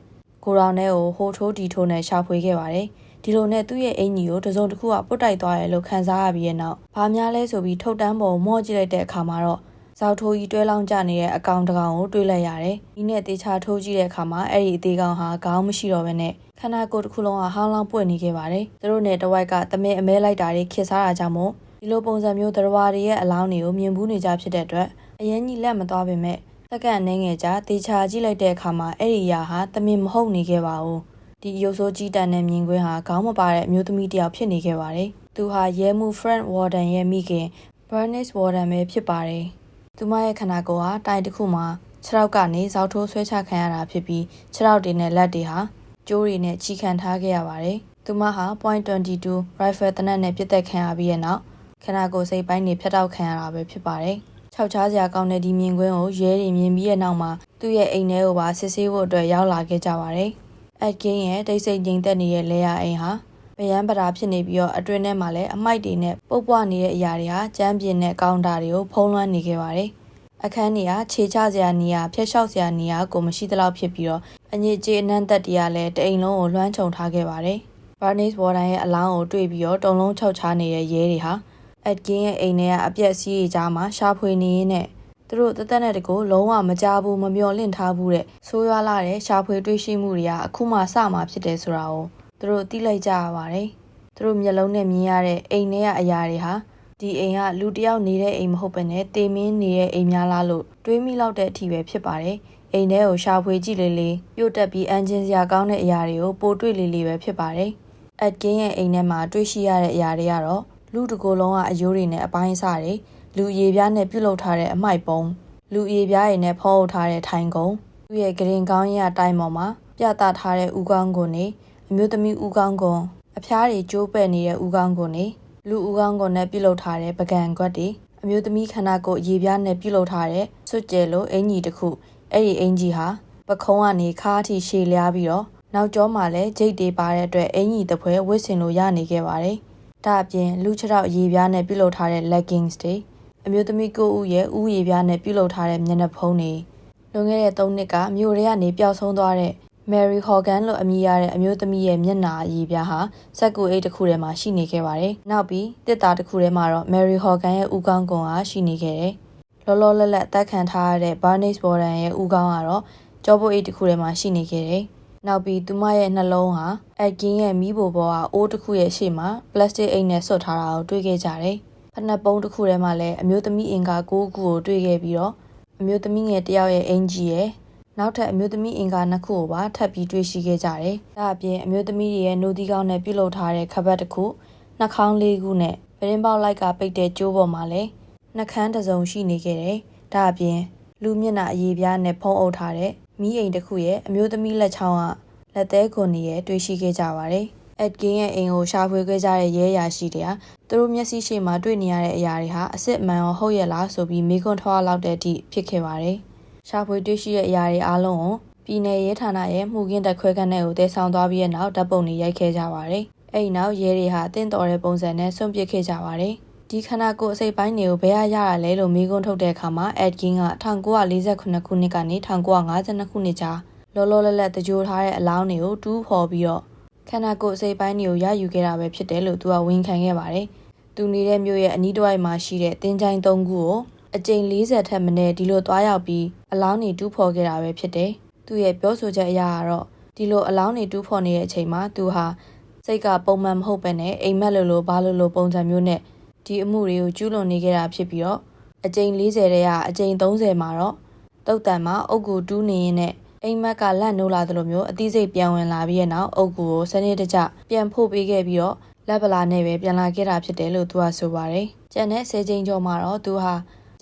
ကိုရောင်ထဲကိုဟိုထိုးဒီထိုးနဲ့ရှာဖွေခဲ့ပါတယ်။ဒီလိုနဲ့သူ့ရဲ့အင်ကြီးကိုတစုံတစ်ခုကပုတ်တိုက်သွားတယ်လို့ခန်းစားရပြီးရဲ့နောက်ဘာများလဲဆိုပြီးထုတ်တန်းပေါ်မော့ကြည့်လိုက်တဲ့အခါမှာတော့ဇောက်ထိုးကြီးတွဲလောင်းကျနေတဲ့အကောင်တစ်ကောင်ကိုတွေ့လိုက်ရတယ်။ဒီနဲ့တေချာထိုးကြည့်တဲ့အခါမှာအဲ့ဒီအသေးကောင်ဟာခေါင်းမရှိတော့ဘဲနဲ့ခန္ဓာကိုယ်တစ်ခုလုံးကဟောင်းလောင်းပွင့်နေခဲ့ပါတယ်။သူတို့နဲ့တဝိုက်ကတမင်အမဲလိုက်တာတွေခစ်စားတာကြောင့်မို့ဒီလိုပုံစံမျိုးသတ္တဝါတွေရဲ့အလောင်းတွေကိုမြင်ဘူးနေကြဖြစ်တဲ့အတွက်အရင်ကြီးလက်မသွားပေမဲ့စက္ကန့်အနည်းငယ်ကြာတေချာကြည့်လိုက်တဲ့အခါမှာအဲ့ဒီအရာဟာတမင်မဟုတ်နေခဲ့ပါဘူး။ဒီရုပ်ဆိုးကြီးတန်တဲ့မြင်ကွင်းဟာခေါင်းမပါတဲ့အမျိုးသမီးတစ်ယောက်ဖြစ်နေခဲ့ပါတယ်။သူဟာရဲမှု Frank Warden ရဲ့မိခင် Bernice Warden ပဲဖြစ်ပါတယ်။သူမရဲ့ခန္ဓာကိုယ်ဟာတိုင်တစ်ခုမှာခြေထောက်ကနေဇောက်ထိုးဆွဲချခံရတာဖြစ်ပြီးခြေထောက်တွေနဲ့လက်တွေဟာကျိုးတွေနဲ့ချီခံထားခဲ့ရပါတယ်။သူမဟာ .22 rifle သေနတ်နဲ့ပစ်သက်ခံရပြီးတဲ့နောက်ခန္ဓာကိုယ်စိတ်ပိုင်းတွေဖျက်တောက်ခံရတာပဲဖြစ်ပါတယ်။ခြောက်ခြားစရာကောင်းတဲ့ဒီမြင်ကွင်းကိုရဲတွေမြင်ပြီးတဲ့နောက်မှာသူ့ရဲ့အိမ်ထဲကိုပါစစ်ဆေးဖို့အတွက်ရောက်လာခဲ့ကြပါတယ်။အက်ဒ်ကင်းရဲ့တိတ်ဆိတ်ငြိမ်သက်နေတဲ့လေယာအိမ်ဟာဗယံပရာဖြစ်နေပြီးတော့အတွင်းထဲမှာလည်းအမိုက်တွေနဲ့ပုတ်ပွားနေတဲ့အရာတွေဟာကျမ်းပြင်နဲ့ကောင်တာတွေကိုဖုံးလွှမ်းနေခဲ့ပါတယ်။အခန်းတွေကခြေချစရာနေရာဖျက်လျှောက်စရာနေရာကိုမရှိသလောက်ဖြစ်ပြီးတော့အညစ်အကြေးအနှံ့သက်တရားလည်းတအိမ်လုံးကိုလွှမ်းခြုံထားခဲ့ပါတယ်။ Bernice Warden ရဲ့အလောင်းကိုတွေ့ပြီးတော့တုံလုံးခြောက်ချနေတဲ့ရဲတွေဟာအက်ဒ်ကင်းရဲ့အိမ်ထဲကအပြက်စီးတွေကြားမှာရှာဖွေနေရင်းနဲ့သူတို့တသက်နဲ့တကူလုံးဝမကြားဘူးမမျှော်လင့်ထားဘူးတဲ့ဆိုးရွားလာတဲ့ရှာဖွေတွေ့ရှိမှုတွေကအခုမှစမှာဖြစ်တယ်ဆိုတာကိုသူတို့သိလိုက်ကြရပါတယ်။သူတို့မျက်လုံးနဲ့မြင်ရတဲ့အိမ်ထဲကအရာတွေဟာဒီအိမ်ကလူတယောက်နေတဲ့အိမ်မဟုတ်ဘဲနဲ့တေမင်းနေတဲ့အိမ်များလားလို့တွေးမိလောက်တဲ့အထိပဲဖြစ်ပါတယ်။အိမ်ထဲကိုရှာဖွေကြည့်လေလေပြို့တက်ပြီးအန်ဂျင်စရာကောင်းတဲ့အရာတွေကိုပိုတွေ့လေလေပဲဖြစ်ပါတယ်။အက်ဒ်ကင်းရဲ့အိမ်ထဲမှာတွေ့ရှိရတဲ့အရာတွေကတော့လူတစ်ကိုယ်လုံးကအယိုးတွေနဲ့အပိုင်းအစတွေလူအရေပြားနဲ့ပြုတ်လုထားတဲ့အမိုက်ပုံလူအရေပြားတွေနဲ့ဖုံးအုပ်ထားတဲ့ထိုင်ကုန်သူ့ရဲ့ဂရင်ကောင်းရတိုင်ပေါ်မှာပြသထားတဲ့ဥကောင်းကုန်တွေအမျိုးသမီးဥကောင်းကုန်အဖျားတွေကျိုးပဲ့နေတဲ့ဥကောင်းကုန်တွေလူဥကောင်းကုန်နဲ့ပြုတ်လုထားတဲ့ပကံကွက်တွေအမျိုးသမီးခန္ဓာကိုယ်အရေပြားနဲ့ပြုတ်လုထားတဲ့စွတ်ကျဲလိုအင်ကြီးတစ်ခု အဲ့ဒီအင်ကြီးဟာပခုံးကနေခါးအထိရှည်လျားပြီးတော့နောက်ကျောမှာလည်းဂျိတ်တွေပါတဲ့အတွက်အင်ကြီးတစ်ဖွဲဝတ်ဆင်လို့ရနေခဲ့ပါတယ်။ဒါအပြင်လူချောက်ရေပြားနဲ့ပြုလုပ်ထားတဲ့ leggings တွေအမျိုးသမီး9ဦးရဲ့ဥရေပြားနဲ့ပြုလုပ်ထားတဲ့မျက်နှာဖုံးတွေလွန်ခဲ့တဲ့3နှစ်ကမြို့ထဲကနေပျောက်ဆုံးသွားတဲ့ Mary Hogan လို့အမည်ရတဲ့အမျိုးသမီးရဲ့မျက်နှာအရေပြားဟာစက်ကူအိတ်တစ်ခုထဲမှာရှိနေခဲ့ပါတယ်။နောက်ပြီးတစ်သားတစ်ခုထဲမှာတော့ Mary Hogan ရဲ့ဥကောင်းကွန်ဟာရှိနေခဲ့တယ်။လောလောလတ်လတ်တက်ခံထားရတဲ့ Bernice Borden ရဲ့ဥကောင်းကတော့ကြောပုတ်အိတ်တစ်ခုထဲမှာရှိနေခဲ့တယ်။နောက်ပြီးသူမရဲ့နှလုံးဟာAtkinရဲ့မီးဖိုပေါ်ကအိုးတစ်ခုရဲ့ရှေ့မှာပလတ်စတစ်အိတ်နဲ့ဆွတ်ထားတာကိုတွေ့ခဲ့ကြတယ်။ဖနက်ပုံးတစ်ခုထဲမှာလည်းအမျိုးသမီးအင်္ကာ9ခုကိုတွေ့ခဲ့ပြီးတော့အမျိုးသမီးငယ်တစ်ယောက်ရဲ့အင်ကြီးရဲ့နောက်ထပ်အမျိုးသမီးအင်္ကာ2ခုကိုပါထပ်ပြီးတွေ့ရှိခဲ့ကြတယ်။ဒါအပြင်အမျိုးသမီးတွေရဲ့နှုတ်သီးကောင်းနဲ့ပြုလုပ်ထားတဲ့ခပတ်တစ်ခုနှာခေါင်း4ခုနဲ့ပရင်းပေါက်လိုက်ကပိတ်တဲ့ကြိုးပေါ်မှာလည်းနှာခမ်းတစ်စုံရှိနေခဲ့တယ်။ဒါအပြင်လူမျက်နှာအရေပြားနဲ့ဖုံးအုပ်ထားတဲ့မီးအိမ်တစ်ခုရဲ့အမျိုးသမီးလက်ချောင်းကလက်သေးခွန်တွေရဲ့တွေ့ရှိခဲ့ကြပါတယ်။ Atkin ရဲ့အိမ်ကိုရှာဖွေခဲ့ကြတဲ့ရဲအရာရှိတွေကသူတို့မျက်စိရှိမှတွေ့နေရတဲ့အရာတွေဟာအစ်စ်အမှန်ရောဟုတ်ရဲ့လားဆိုပြီးမေးခွန်းထွားလောက်တဲ့အထိဖြစ်ခဲ့ပါတယ်။ရှာဖွေတွေ့ရှိတဲ့အရာတွေအားလုံးကိုပြည်내ရဲဌာနရဲ့မှုခင်းတက်ခွဲခန်းထဲကိုတည်ဆောင်သွားပြီးတဲ့နောက်ဓာတ်ပုံတွေရိုက်ခဲ့ကြပါတယ်။အဲဒီနောက်ရဲတွေဟာတင့်တော်တဲ့ပုံစံနဲ့ဆွန့်ပစ်ခဲ့ကြပါတယ်။ဒီခန္ဓာကိုယ်အစိတ်ပိုင်းတွေကိုဘယ်ရရလဲလို့မေးခွန်းထုတ်တဲ့အခါမှာ Atkin က1948ခုနှစ်ကနေ1952ခုနှစ်ကြားလောလောလတ်လတ်တကြိုထားတဲ့အလောင်းတွေကိုတူးဖော်ပြီးတော့ခန္ဓာကိုယ်အစိတ်ပိုင်းတွေကိုရယူခဲ့တာပဲဖြစ်တယ်လို့သူကဝန်ခံခဲ့ပါတယ်။သူနေတဲ့မြို့ရဲ့အနီးတစ်ဝိုက်မှာရှိတဲ့တင်းချိုင်း3ခုကိုအကြိမ်40ထက်မနည်းဒီလိုတွားရောက်ပြီးအလောင်းတွေတူးဖော်ခဲ့တာပဲဖြစ်တယ်။သူရဲ့ပြောဆိုချက်အရကတော့ဒီလိုအလောင်းတွေတူးဖော်နေတဲ့အချိန်မှာသူဟာစိတ်ကပုံမှန်မဟုတ်ဘဲနဲ့အိမ်မက်လိုဘာလိုပုံစံမျိုးနဲ့ဒီအမှုတွေကိုကျူးလွန်နေခဲ့တာဖြစ်ပြီးတော့အကြိမ်40ထဲကအကြိမ်30မှာတော့တုတ်တန်မှာအုတ်ကူတူးနေရင်နဲ့အိမ်မက်ကလန့်နိုးလာသလိုမျိုးအသိစိတ်ပြန်ဝင်လာပြီးတဲ့နောက်အုတ်ကူကိုစနစ်တကျပြန်ဖို့ပေးခဲ့ပြီးတော့လက်ပလာနဲ့ပဲပြန်လာခဲ့တာဖြစ်တယ်လို့သူကဆိုပါတယ်။ကျန်တဲ့10ချိန်ကျော်မှာတော့သူဟ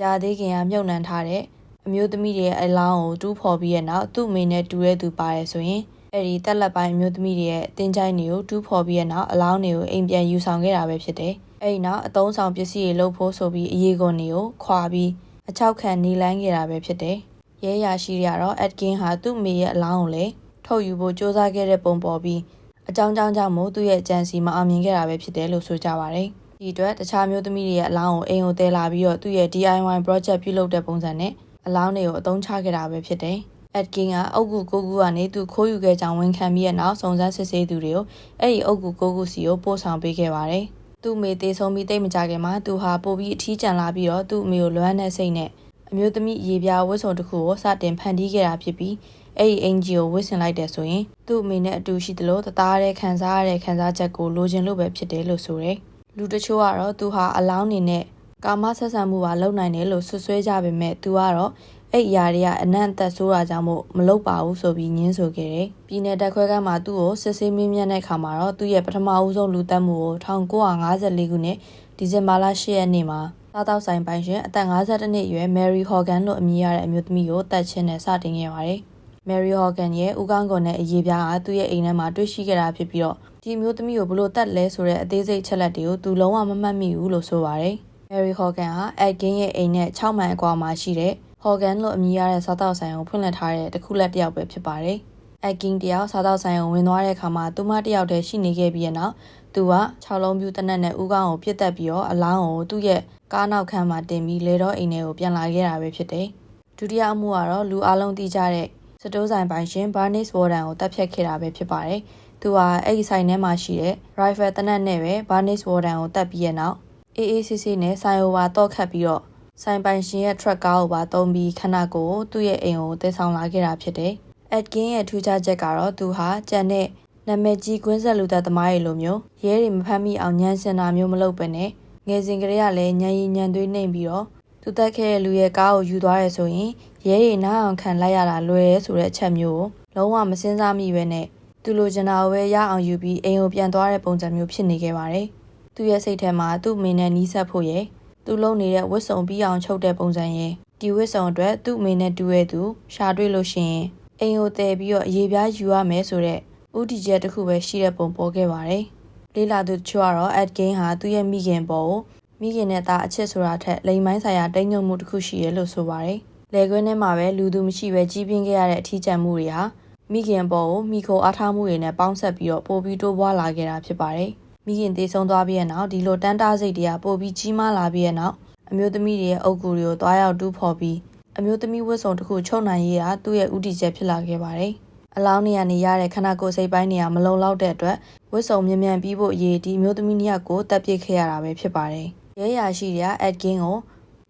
ာကြာသေးခင်ကမြုပ်နှံထားတဲ့အမျိုးသမီးတွေရဲ့အလောင်းကိုတူးဖော်ပြီးတဲ့နောက်သူ့မိနဲ့တူတဲ့သူပါတယ်ဆိုရင်အဲ့ဒီတက်လက်ပိုင်းအမျိုးသမီးတွေရဲ့တင်းချိုင်းတွေကိုတူးဖော်ပြီးတဲ့နောက်အလောင်းတွေကိုအိမ်ပြန်ယူဆောင်ခဲ့တာပဲဖြစ်တယ်။အဲ့ဒီနောက်အသုံးဆောင်ပစ္စည်းတွေလုပ်ဖို့ဆိုပြီးအရေးကုန်တွေကိုခွာပြီးအချောက်ခံနေလန်းခဲ့တာပဲဖြစ်တယ်။ရဲရရှိတွေကတော့ Atkin ဟာသူ့မိရဲ့အလောင်းကိုလည်းထုတ်ယူဖို့စ조사ခဲ့တဲ့ပုံပေါ်ပြီးအကြောင်းကြောင့်မို့သူ့ရဲ့ကြံစီမအောင်မြင်ခဲ့တာပဲဖြစ်တယ်လို့ဆိုကြပါတယ်။ဒီအတွက်တခြားမျိုးသမီးတွေရဲ့အလောင်းကိုအိမ်ကိုတည်လာပြီးတော့သူ့ရဲ့ DIY project ပြုလုပ်တဲ့ပုံစံနဲ့အလောင်းတွေကိုအသုံးချခဲ့တာပဲဖြစ်တယ်။ Atkin ကအုတ်ကူ9ခုကနေသူခိုးယူခဲ့ကြောင်းဝန်ခံပြီးတဲ့နောက်စုံစမ်းစစ်ဆေးသူတွေကိုအဲ့ဒီအုတ်ကူ9ခုစီကိုပို့ဆောင်ပေးခဲ့ပါတယ်။သူ့မိသေးဆုံးပြီးတိတ်မကြခင်မှာသူဟာပို့ပြီးအထီးကျန်လာပြီးတော့သူ့အမေကိုလွမ်းတဲ့စိတ်နဲ့အမျိုးသမီးရေပြားဝတ်စုံတစ်ခုကိုစတင်ဖန်တီးခဲ့တာဖြစ်ပြီးအဲ့ဒီအင်ဂျီကိုဝတ်ဆင်လိုက်တယ်ဆိုရင်သူ့အမေနဲ့အတူရှိသလိုတသားတဲ့ခံစားရတဲ့ခံစားချက်ကိုလိုချင်လို့ပဲဖြစ်တယ်လို့ဆိုတယ်။လူတချို့ကတော့သူဟာအလောင်းနေနဲ့ကာမဆက်ဆံမှုပါလုပ်နိုင်တယ်လို့ဆွဆွဲကြပေမဲ့သူကတော့အဲ့အရာတွေကအနံ့အသက်ဆိုးတာကြောင့်မို့မလုပ်ပါဘူးဆိုပြီးညင်းဆိုခဲ့တယ်။ပြည်내တက်ခွဲကမ်းမှာသူ့ကိုစစ်ဆေးမင်းမြတ်တဲ့အခါမှာတော့သူ့ရဲ့ပထမဦးဆုံးလူသတ်မှုကို1954ခုနှစ်ဒီဇင်ဘာလ10ရက်နေ့မှာစားတောက်ဆိုင်ပိုင်ရှင်အသက်52နှစ်အရွယ် Mary Hogan လို့အမည်ရတဲ့အမျိုးသမီးကိုတပ်ချင်းနဲ့စတင်ခဲ့ပါတယ်။ Mary Hogan ရဲ့ဦးခေါင်းကွန်နဲ့အရေးပြားဟာသူ့ရဲ့အိမ်ထဲမှာတွေ့ရှိခဲ့တာဖြစ်ပြီးတော့ဒီအမျိုးသမီးကိုဘလို့တတ်လဲဆိုတဲ့အသေးစိတ်ချက်လက်တွေကိုသူလုံးဝမမှတ်မိဘူးလို့ဆိုပါတယ်။ Mary Hogan ဟာ Atkin ရဲ့အိမ်နဲ့6မိုင်အကွာမှာရှိတဲ့ Hogan လို့အမည်ရတဲ့စားတောက်ဆိုင်ကိုဖွင့်လှစ်ထားတဲ့တခုလက်တစ်ယောက်ပဲဖြစ်ပါတယ်။ Atkin တယောက်စားတောက်ဆိုင်ကိုဝင်သွားတဲ့အခါမှာသူမတယောက်တည်းရှိနေခဲ့ပြီးတဲ့နောက်သူက6လုံးပြူတနက်နဲ့ဦးခေါင်းကိုပြစ်တက်ပြီးတော့အလောင်းကိုသူ့ရဲ့ကားနောက်ခန်းမှာတင်ပြီးလေတော့အိမ်ထဲကိုပြန်လာခဲ့တာပဲဖြစ်တယ်။ဒုတိယအမှုကတော့လူအလုံးသိကြတဲ့စတိုးဆိုင်ပိုင်ရှင် Bernice Borden ကိုတပ်ဖြတ်ခဲ့တာပဲဖြစ်ပါတယ်။သူဟာအဲ့ဒီဆိုင်ထဲမှာရှိတဲ့ rifle တနက်နဲ့ပဲ Bernice Borden ကိုတပ်ပြီးရဲ့နောက်အေးအေးဆေးဆေးနဲ့ဆိုင်ဟိုပါတော့ခတ်ပြီးတော့ဆိုင်ပိုင်ရှင်ရဲ့ truck ကားကိုပါတုံးပြီးခဏကိုသူ့ရဲ့အိမ်ကိုတည်ဆောင်လာခဲ့တာဖြစ်တယ်။ Atkin ရဲ့ထူးခြားချက်ကတော့သူဟာကြံတဲ့နာမည်ကြီးကွင်းဆက်လူသက်သမားတွေလိုမျိုးရဲတွေမဖမ်းမိအောင်ညှဉ်းဆင်တာမျိုးမလုပ်ပဲနဲ့ငယ်စဉ်ကတည်းကလည်းညံရီညံသွေးနှိမ်ပြီးတော့သူတက်ခဲ့တဲ့လူရဲ့ကားကိုယူသွားရဲဆိုရင်ရဲတွေနားအောင်ခံလိုက်ရတာလွယ်ရဲဆိုတဲ့အချက်မျိုးကိုလုံးဝမစင်စားမိပဲနဲ့သူလိုချင်တာကိုပဲရအောင်ယူပြီးအိမ်ကိုပြန်သွားတဲ့ပုံစံမျိုးဖြစ်နေခဲ့ပါတယ်။သူ့ရဲ့စိတ်ထဲမှာသူ့မိနဲ့နီးစပ်ဖို့ရဲ့သူလုံနေတဲ့ဝတ်စုံပြီးအောင်ချုပ်တဲ့ပုံစံရဲ့ဒီဝတ်စုံအတွက်သူ့မိနဲ့တူရဲ့သူရှာတွေ့လို့ရှိရင်အိမ်ကိုတည်ပြီးတော့အရေးပြားယူရမယ်ဆိုတဲ့ဥတီချက်တစ်ခုပဲရှိတဲ့ပုံပေါ်ခဲ့ပါတယ်။လေးလာသူတချို့ကတော့ Atkin ဟာသူ့ရဲ့မိခင်ပေါ်ကိုမိခင်နဲ့သားအချစ်ဆိုတာထက်လိမ်မိုင်းဆိုင်ရာတိမ်ညွတ်မှုတစ်ခုရှိရလို့ဆိုပါတယ်။ လေကွင်းထဲမှာပဲလူသူမရှိပဲကြီးပြင်းခဲ့ရတဲ့အထီးကျန်မှုတွေဟာမိခင်ပေါ်ကိုမိခိုအားထားမှုတွေနဲ့ပေါင်းဆက်ပြီးတော့ပိုပြီးတိုးပွားလာခဲ့တာဖြစ်ပါတယ်။မိခင်တည်ဆုံသွားပြီးတဲ့နောက်ဒီလိုတန်းတားစိတ်တွေကပိုပြီးကြီးမားလာပြီးတဲ့နောက်အမျိုးသမီးတွေရဲ့အုပ်ကူတွေကိုတွားရောက်တူးဖော်ပြီးအမျိုးသမီးဝတ်စုံတစ်ခုချုပ်နိုင်ရေးဟာသူ့ရဲ့ဥတီချက်ဖြစ်လာခဲ့ပါတယ်။အလောင်းနေရနေရတဲ့ခန္ဓာကိုယ်စိတ်ပိုင်းတွေကမလုံလောက်တဲ့အတွက်ဝတ်စုံမြ мян ပြီးဖို့အရေးဒီအမျိုးသမီးနှစ်ယောက်ကိုတပ်ပစ်ခဲ့ရတာပဲဖြစ်ပါတယ်။ရဲရာရှိတွေကအက်ဂင်းကို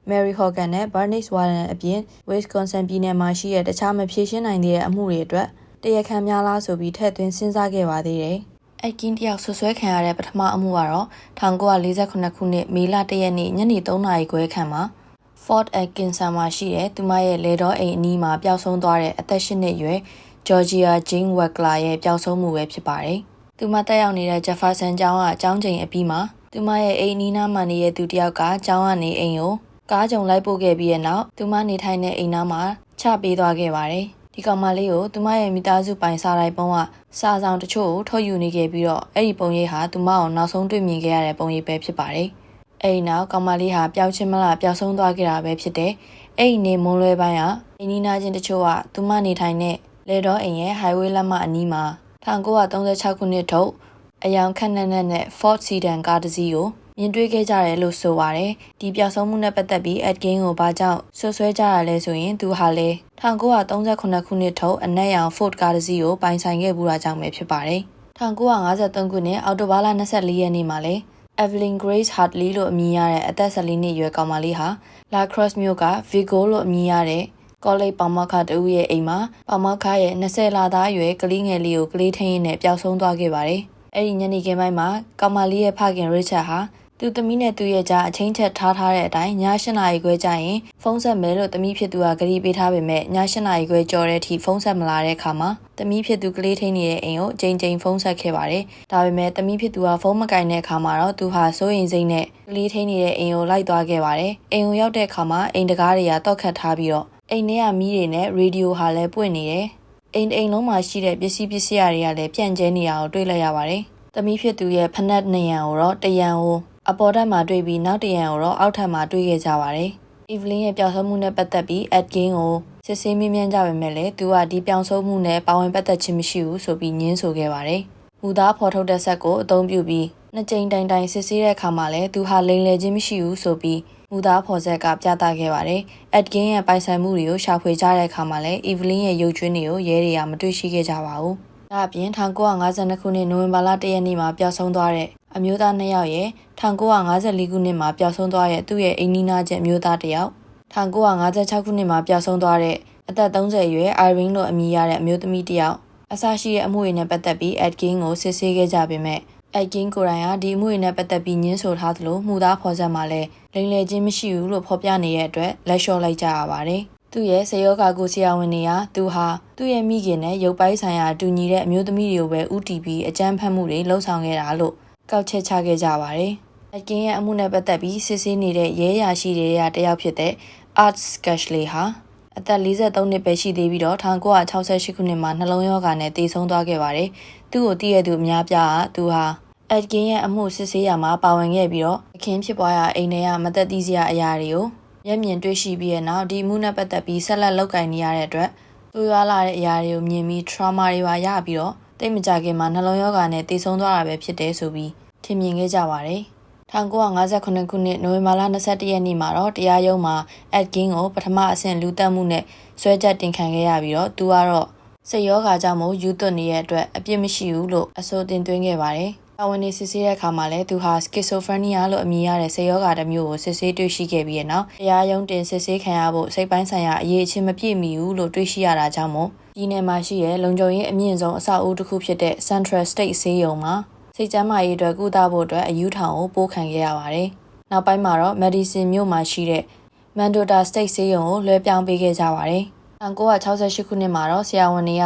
Mary Hogan နဲ့ Bernice Warren အပြင် Wisconsin ပြည်နယ်မှာရှိတဲ့တခြားမဖြေရှင်းနိုင်တဲ့အမှုတွေအတွက်တရားခံများလားဆိုပြီးထည့်သွင်းစဉ်းစားခဲ့ပါသေးတယ်။အက်ဂင်းတယောက်ဆွဆွဲခံရတဲ့ပထမအမှုကတော့1948ခုနှစ်မေလ1ရက်နေ့ညနေ3နာရီခွဲခန့်မှာFort Atkinson မှာရှိတဲ့သူမရဲ့လေတော်အိမ်အနီးမှာပျောက်ဆုံးသွားတဲ့အသက်8နှစ်အရွယ် Georgia Jane Wagler ရဲ့ပျောက်ဆုံးမှုပဲဖြစ်ပါတယ်။သူမတက်ရောက်နေတဲ့ Jefferson ကျောင်းကအကြောင်းချိန်အပြီးမှာသူမရဲ့အိမ်နီးနားမှာနေတဲ့သူတယောက်ကကျောင်းကနေအိမ်ကိုကားကြုံလိုက်ပို့ခဲ့ပြီးတဲ့နောက်သူမနေထိုင်တဲ့အိမ်နားမှာချပေးသွားခဲ့ပါတယ်။ဒီကောင်မလေးကိုသူမရဲ့မိသားစုပိုင်စာရိုက်ပုံကစာဆောင်တချို့ကိုထုတ်ယူနေခဲ့ပြီးတော့အဲ့ဒီပုံရိပ်ဟာသူမကိုနောက်ဆုံးတွေ့မြင်ခဲ့ရတဲ့ပုံရိပ်ပဲဖြစ်ပါတယ်။အဲ့ဒီနောက်ကောင်မလေးဟာပျောက်ချင်းမလားပျောက်ဆုံးသွားခဲ့တာပဲဖြစ်တယ်။အဲ့ဒီနေမွန်းလွဲပိုင်းဟာအိမ်နီးနားချင်းတချို့ကသူမနေထိုင်တဲ့လေတော်အိမ်ရဲ့ highway လမ်းမအနီးမှာ1936ခုနှစ်ထုတ်အယောင်ခက်နက်နဲ့ Ford Sedan ကားတစ်စီးကိုမြင်တွေ့ခဲ့ကြတယ်လို့ဆိုပါတယ်။ဒီပျောက်ဆုံးမှုနဲ့ပတ်သက်ပြီး Atkin ကိုဘာကြောင့်ဆွဆွဲကြရလဲဆိုရင်သူဟာလေ1938ခုနှစ်ထုတ်အနက်ရောင် Ford ကားတစ်စီးကိုပိုင်ဆိုင်ခဲ့မှုတာကြောင့်ပဲဖြစ်ပါတယ်။1953ခုနှစ်အောက်တိုဘာလ24ရက်နေ့မှာလေ Evelyn Grace Hartley လို့အမည်ရတဲ့အသက်14နှစ်အရွယ်ကောင်မလေးဟာ La Crosse မြို့က Vigo လို့အမည်ရတဲ့ကောလိပ်ပေါမောက္ခတူရဲ့အိမ်မှာပေါမောက္ခရဲ့20လသားအရွယ်ကလေးငယ်လေးကိုကလေးထိန်းရင်းနဲ့ပျောက်ဆုံးသွားခဲ့ပါတယ်။အဲ့ဒီညနေခင်းပိုင်းမှာကောင်မလေးရဲ့ဖခင် Richard ဟာသူသမီးနဲ့သူ့ရဲ့ကြားအချင်းချက်ထားတဲ့အတိုင်းည8နာရီခွဲကျရင်ဖုန်းဆက်မယ်လို့သမီးဖြစ်သူကဂရီပေးထားပေမဲ့ည8နာရီခွဲကျော်တဲ့အထိဖုန်းဆက်မလာတဲ့အခါမှာသမီးဖြစ်သူကလေးထိန်းနေတဲ့အိမ်ကိုအချိန်ချင်းဖုန်းဆက်ခဲ့ပါတယ်။ဒါပေမဲ့သမီးဖြစ်သူကဖုန်းမကင်တဲ့အခါမှာတော့သူဟာစိုးရိမ်စိတ်နဲ့ကလေးထိန်းနေတဲ့အိမ်ကိုလိုက်သွားခဲ့ပါတယ်။အိမ်ကိုရောက်တဲ့အခါမှာအိမ်တကားတွေကတောက်ခတ်ထားပြီးတော့အိမ်ထဲကမီးတွေနဲ့ရေဒီယိုဟာလည်းပွင့်နေတယ်။အိမ်လုံးမှာရှိတဲ့ပစ္စည်းတွေကလည်းပြန့်ကျဲနေတာကိုတွေ့လိုက်ရပါတယ်။သမီးဖြစ်သူရဲ့ဖနက်2ရံကိုတော့1ရံကိုအပေါ်ထပ်မှာတွေ့ပြီးနောက်တရံကိုတော့အောက်ထပ်မှာတွေ့ခဲ့ကြပါတယ်။ Evelyn ရဲ့ပျောက်ဆုံးမှုနဲ့ပတ်သက်ပြီး Atkin ကိုစစ်ဆေးမေးမြန်းကြပေမဲ့လည်းသူကဒီပျောက်ဆုံးမှုနဲ့ပါဝင်ပတ်သက်ခြင်းမရှိဘူးဆိုပြီးညင်းဆိုခဲ့ပါတယ်။မူသားဖော်ထုတ်တဲ့ဆက်ကိုအသုံးပြုပြီးနှစ်ကြိမ်တိုင်စစ်ဆေးတဲ့အခါမှာလည်းသူဟာလိမ်လည်ခြင်းမရှိဘူးဆိုပြီးမူသားဖော်ဆက်ကပြသခဲ့ပါတယ်။ Atkin ရဲ့ပိုင်ဆိုင်မှုတွေကိုရှာဖွေကြတဲ့အခါမှာလည်း Evelyn ရဲ့ရုပ်ကြွင်းတွေကိုရဲတွေကမတွေ့ရှိခဲ့ကြပါဘူး။ဒါအပြင်1952ခုနှစ်နိုဝင်ဘာလ1ရက်နေ့မှာပျောက်ဆုံးသွားတဲ့အမျိုးသား2ယောက်ရဲ့1954ခုနှစ်မှာပျောက်ဆုံးသွားတဲ့သူ့ရဲ့အိမ်နီးနားချင်းအမျိုးသား1ယောက်1956ခုနှစ်မှာပျောက်ဆုံးသွားတဲ့အသက်30အရွယ် Irene လို့အမည်ရတဲ့အမျိုးသမီး1ယောက်အစရှိတဲ့အမှုတွေနဲ့ပတ်သက်ပြီး Atkin ကိုစစ်ဆေးခဲ့ကြပေမဲ့ Atkin ကိုယ်တိုင်ဟာဒီအမှုတွေနဲ့ပတ်သက်ပြီးညင်းဆိုထားသလိုမှုသားဖော်ဆက်မှာလည်းလိမ်လည်ခြင်းမရှိဘူးလို့ဖော်ပြနေတဲ့အတွက်လက်လျှော့လိုက်ကြရပါတယ်။သူ့ရဲ့ဆေးရောဂါကိုဆရာဝန်တွေကသူဟာသူ့ရဲ့မိခင်နဲ့ရုပ်ပိုင်းဆိုင်ရာတူညီတဲ့အမျိုးသမီးတွေကိုပဲဥတီပြီးအကြမ်းဖက်မှုတွေလှုံ့ဆော်ခဲ့တာလို့ကောက်ချက်ချခဲ့ကြပါတယ်။ Atkin ရဲ့အမှုနဲ့ပတ်သက်ပြီးစစ်ဆေးနေတဲ့ရဲရာရှိတွေကတယောက်ဖြစ်တဲ့ Art Sketchley ဟာအသက်43နှစ်ပဲရှိသေးပြီးတော့1968ခုနှစ်မှာနှလုံးရောဂါနဲ့သေဆုံးသွားခဲ့ပါတယ်။သူ့ကိုတည့်ရသူအများပြားကသူဟာAtkin ရဲ့အမှုစစ်ဆေးရာမှာပါဝင်ခဲ့ပြီးတော့အခင်းဖြစ်ပွားရာအိမ်ထဲကမသက်သီးစရာအရာတွေကိုမျက်မြင်တွေ့ရှိပြီးတဲ့နောက်ဒီအမှုနဲ့ပတ်သက်ပြီးဆက်လက်လုပ်ကိုင်နေရတဲ့အတွက်သူရွာလာတဲ့အရာတွေကိုမြင်ပြီး trauma တွေပါရပြီးတော့တိတ်မကြခင်မှာနှလုံးရောဂါနဲ့သေဆုံးသွားတာပဲဖြစ်တယ်ဆိုပြီးထင်မြင်ခဲ့ကြပါတယ်။1958ခုနှစ်နိုဝင်ဘာလ21ရက်နေ့မှာတော့တရားရုံးမှာ Atkin ကိုပထမအဆင့်လူသတ်မှုနဲ့ဆွဲချက်တင်ခံခဲ့ရပြီးတော့သူကတော့စိတ်ရောဂါကြောင့်မို့ယူသွတ်နေတဲ့အတွက်အပြစ်မရှိဘူးလို့အဆိုတင်သွင်းခဲ့ပါတယ်။တာဝန်နေစစ်ဆေးတဲ့အခါမှာလည်းသူဟာ schizophrenia လို့အမည်ရတဲ့စိတ်ရောဂါတစ်မျိုးကိုစစ်ဆေးတွေ့ရှိခဲ့ပြီးတဲ့နောက်တရားရုံးတင်စစ်ဆေးခံရဖို့စိတ်ပိုင်းဆိုင်ရာအရေးအချင်းမပြည့်မီဘူးလို့တွေ့ရှိရတာကြောင့်မို့ဒီနယ်မှာရှိတဲ့လုံခြုံရေးအမြင့်ဆုံးအဆောက်အဦတစ်ခုဖြစ်တဲ့ Central State ဆေးရုံမှာစိတ်ကျန်းမာရေးအတွက်ကုသဖို့အတွက်အယူထောင်ကိုပို့ခံခဲ့ရပါတယ်။နောက်ပိုင်းမှာတော့ Madison မြို့မှာရှိတဲ့ Mendota State ဆေးရုံကိုလွှဲပြောင်းပေးခဲ့ကြပါတယ်။1968ခုနှစ်မှာတော့ဆရာဝန်တွေက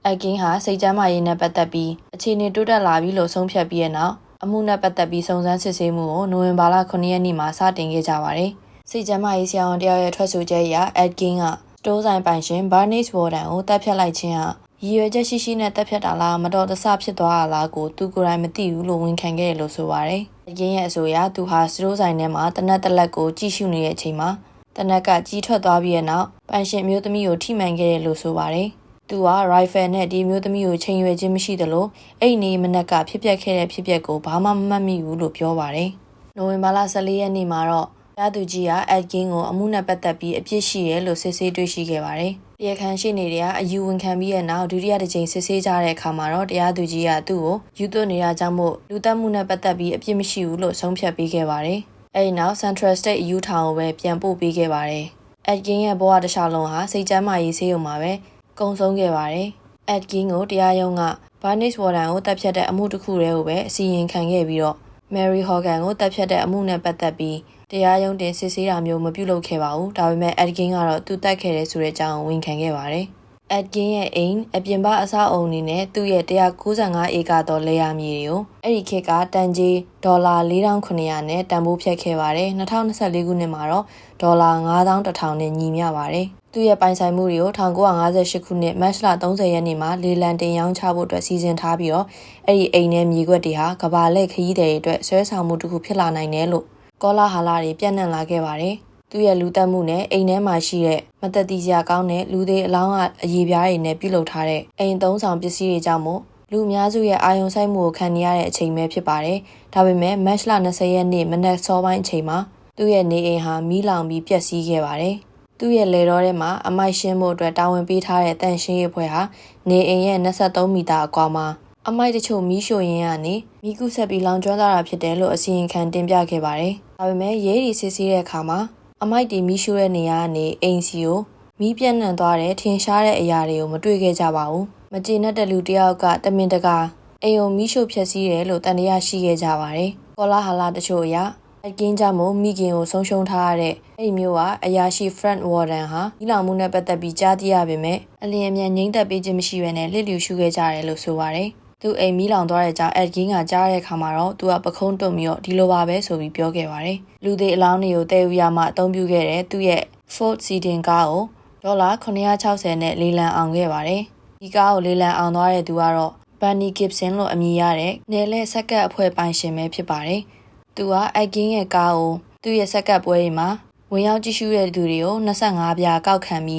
Atkin ဟာစိတ်ကျန်းမာရေးနဲ့ပတ်သက်ပြီးအခြေအနေတိုးတက်လာပြီလို့ဆုံးဖြတ်ပြီးတဲ့နောက်အမှုနဲ့ပတ်သက်ပြီးစုံစမ်းစစ်ဆေးမှုကိုနိုဝင်ဘာလ9ရက်နေ့မှာစတင်ခဲ့ကြပါတယ်။စိတ်ကျန်းမာရေးဆရာဝန်တယောက်ရဲ့ထွက်ဆိုချက်အရAtkinကစတိုးဆိုင်ပိုင်ရှင် Bernice Warren ကိုတပ်ဖြတ်လိုက်ခြင်းဟာရည်ရွယ်ချက်ရှိနဲ့တပ်ဖြတ်တာလားမတော်တဆဖြစ်သွားတာလားကိုသူကိုယ်တိုင်မသိဘူးလို့ဝန်ခံခဲ့တယ်လို့ဆိုပါတယ်။ Atkinရဲ့အဆိုအရသူဟာစတိုးဆိုင်ထဲမှာတနက်တလက်ကိုကြည့်ရှုနေတဲ့အချိန်မှာ တနက်ကကြီးထွက်သွားပြီးတဲ့နောက်ပိုင်ရှင်မျိုးသမီးကိုထိမှန်ခဲ့တယ်လို့ဆိုပါတယ်။သူက rifle နဲ့ဒီမျိုးသမီးကိုချိန်ရွယ်ခြင်းမရှိသလိုအဲ့ဒီမနက်ကဖြစ်ပျက်ခဲ့တဲ့ဖြစ်ပျက်ကိုဘာမှမမှတ်မိဘူးလို့ပြောပါတယ်။နိုဝင်ဘာလ14ရက်နေ့မှာတော့တရားသူကြီးက Atkin ကိုအမှုနဲ့ပတ်သက်ပြီးအပြစ်ရှိတယ်လို့စစ်ဆေးတွေ့ရှိခဲ့ပါတယ်။တရားခံရှေ့နေတွေကအယူဝန်ခံပြီးတဲ့နောက်ဒုတိယတစ်ကြိမ်စစ်ဆေးကြတဲ့အခါမှာတော့တရားသူကြီးကသူ့ကိုယူသွနေတာကြောင့်မို့လူသတ်မှုနဲ့ပတ်သက်ပြီးအပြစ်မရှိဘူးလို့ဆုံးဖြတ်ပေးခဲ့ပါတယ်။အဲဒီနောက် Central State အယူထောင်ကိုပဲပြန်ပို့ပေးခဲ့ပါတယ်။ Atkin ရဲ့ဘဝတစ်လျှောက်လုံးဟာစိတ်ကျန်းမာရေးဆေးရုံမှာပဲကုန်ဆုံးခဲ့ပါတယ်။ Atkin ကိုတရားရုံးက Bernice Warden ကိုတပ်ဖြတ်တဲ့အမှုတစ်ခုတည်းကိုပဲအစီရင်ခံခဲ့ပြီးတော့ Mary Hogan ကိုတပ်ဖြတ်တဲ့အမှုနဲ့ပတ်သက်ပြီးတရားရုံးတင်စစ်ဆေးတာမျိုးမပြုလုပ်ခဲ့ပါဘူး။ဒါပေမဲ့ Atkin ကတော့သူတိုက်ခဲ့တယ်ဆိုတဲ့အကြောင်းဝန်ခံခဲ့ပါတယ်။ Atkin ရဲ့အိမ်အပြင်ပအဆောက်အုံအနေနဲ့သူ့ရဲ့195ဧကသောလယ်ယာမြေတွေကိုအဲ့ဒီခေတ်ကတန်ကြေးဒေါ်လာ4,900နဲ့တန်ဖိုးဖြတ်ခဲ့ပါတယ်။2024ခုနှစ်မှာတော့ဒေါ်လာ9,100နဲ့ညီမျှပါတယ်။သူ့ရဲ့ပိုင်ဆိုင်မှုတွေကို1958ခုနှစ်မတ်လ30ရက်နေ့မှာလေလံတင်ရောင်းချဖို့အတွက်စီစဉ်ထားပြီးတော့အဲ့ဒီအိမ်နဲ့မြေကွက်တွေဟာကဘာလက်ခရီးသည်တွေအတွက်ဆွဲဆောင်မှုတစ်ခုဖြစ်လာနိုင်တယ်လို့ကောလာဟာလာတွေပြန့်နှံ့လာခဲ့ပါတယ်။သူ့ရဲ့လူသက်မှုနဲ့အိမ်ထဲမှာရှိတဲ့မသက်သီစရာကောင်းတဲ့လူသေးအလောင်းကအရေးပြားတွေနဲ့ပြုလုပ်ထားတဲ့အိမ်သုံးဆောင်ပစ္စည်းတွေကြောင့်မို့လူအများစုရဲ့အာရုံစိုက်မှုကိုခံနေရတဲ့အချိန်ပဲဖြစ်ပါတယ်။ဒါပေမဲ့မတ်လ20ရက်နေ့မနက်စောပိုင်းအချိန်မှာသူ့ရဲ့နေအိမ်ဟာမီးလောင်ပြီးပျက်စီးခဲ့ပါတယ်။သူ့ရဲ့လေတော်ထဲမှာအမိုက်ရှင်းဖို့အတွက်တာဝန်ပေးထားတဲ့တန်ရှင်းရေးဖွဲ့ဟာနေအိမ်ရဲ့23မီတာအကွာမှာအမိုက်တချို့မီးရှို့ရင်းကနေမီးကူးဆက်ပြီးလောင်ကျွမ်းသွားတာဖြစ်တယ်လို့အစီရင်ခံတင်ပြခဲ့ပါတယ်။ဒါပေမဲ့ရဲတွေစစ်ဆေးတဲ့အခါမှာအမိုက်တွေမီးရှို့တဲ့နေရာကနေအိမ်စီကိုမီးပြန့်နှံ့သွားတဲ့ထင်ရှားတဲ့အရာတွေကိုမတွေ့ခဲ့ကြပါဘူး။မကျေနပ်တဲ့လူတစ်ယောက်ကတမင်တကာအိမ်ကိုမီးရှို့ဖျက်ဆီးတယ်လို့တန်တရားရှိခဲ့ကြပါတယ်။ကောလာဟာလာတချို့အရAtkinကြောင့်မို့မိခင်ကိုဆုံးရှုံးထားရတဲ့အဲ့ဒီမျိုးကအရာရှိ Frank Warden ဟာဒီလောင်မှုနဲ့ပတ်သက်ပြီးကြားသိရပေမဲ့အလျင်အမြန်ငြိမ်းသက်ပေးခြင်းမရှိဘဲနဲ့လစ်လျူရှုခဲ့ကြတယ်လို့ဆိုပါတယ်။သူအိမ်မီးလောင်သွားတဲ့ကြောင့်Atkinကကြားတဲ့အခါမှာတော့သူကပခုံးတွန့်ပြီးတော့ဒီလိုပါပဲဆိုပြီးပြောခဲ့ပါတယ်။လူသေးအလောင်းတွေကိုတည်ယူရမှအသုံးပြုခဲ့တဲ့သူ့ရဲ့ Ford Sedan ကားကိုဒေါ်လာ960နဲ့လေလံအောင်ခဲ့ပါတယ်။ဒီကားကိုလေလံအောင်သွားတဲ့သူကတော့ Bernie Gibson လို့အမည်ရတဲ့နယ်လဲဆက်ကပ်အဖွဲ့ပိုင်ရှင်ပဲဖြစ်ပါတယ်။သူကAtkinရဲ့ကားကိုသူ့ရဲ့ဆက်ကပ်ပွဲတွေမှာဝင်ရောက်ကြည့်ရှုတဲ့သူတွေကို25ပြားကောက်ခံပြီ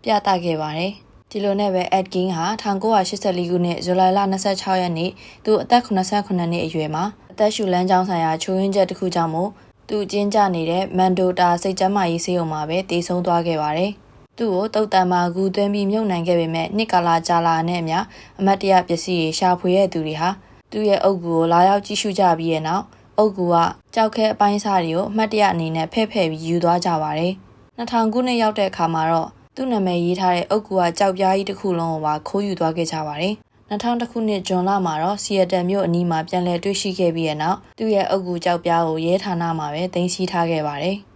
းပြသခဲ့ပါတယ်။ဒီလိုနဲ့ပဲAtkinဟာ1984ခုနှစ်ဇူလိုင်လ26ရက်နေ့သူအသက်89နှစ်အရွယ်မှာအသက်ရှူလမ်းကြောင်းဆိုင်ရာချိုးယွင်းချက်တစ်ခုကြောင့်မို့သူကျင်းကျနေတဲ့မန်ဒိုတာစိတ်ကျန်းမာရေးဆေးရုံမှာပဲတည်ဆုံသွားခဲ့ပါတယ်။သူ့ကိုတုတ်တန်မှာဂူသွင်းပြီးမြုပ်နှံခဲ့ပေမဲ့နှစ်ကာလကြာလာနဲ့အမျှအမတ်တရပစ္စည်းတွေရှာဖွေတဲ့သူတွေဟာသူ့ရဲ့အုပ်ကူကိုလာရောက်ကြည့်ရှုကြပြီးတဲ့နောက်အုပ်ကူကကြောက်ခဲအပိုင်းစားတွေကိုအမှတ်တရအနေနဲ့ဖဲ့ပြီးယူသွားကြပါတယ်။2000ခုနှစ်ရောက်တဲ့အခါမှာတော့သူ့နာမည်ရေးထားတဲ့အုပ်ကူကကြောက်ပြားကြီးတစ်ခုလုံးကိုပါခိုးယူသွားခဲ့ကြပါတယ်။2000ခုနှစ်ဇွန်လမှာတော့ဆီယက်တန်မြို့အနီးမှာပြန်လည်တွေ့ရှိခဲ့ပြီးတဲ့နောက်သူ့ရဲ့အုပ်ကူကြောက်ပြားကိုရဲဌာနမှာပဲသိမ်းဆည်းထားခဲ့ပါတယ်။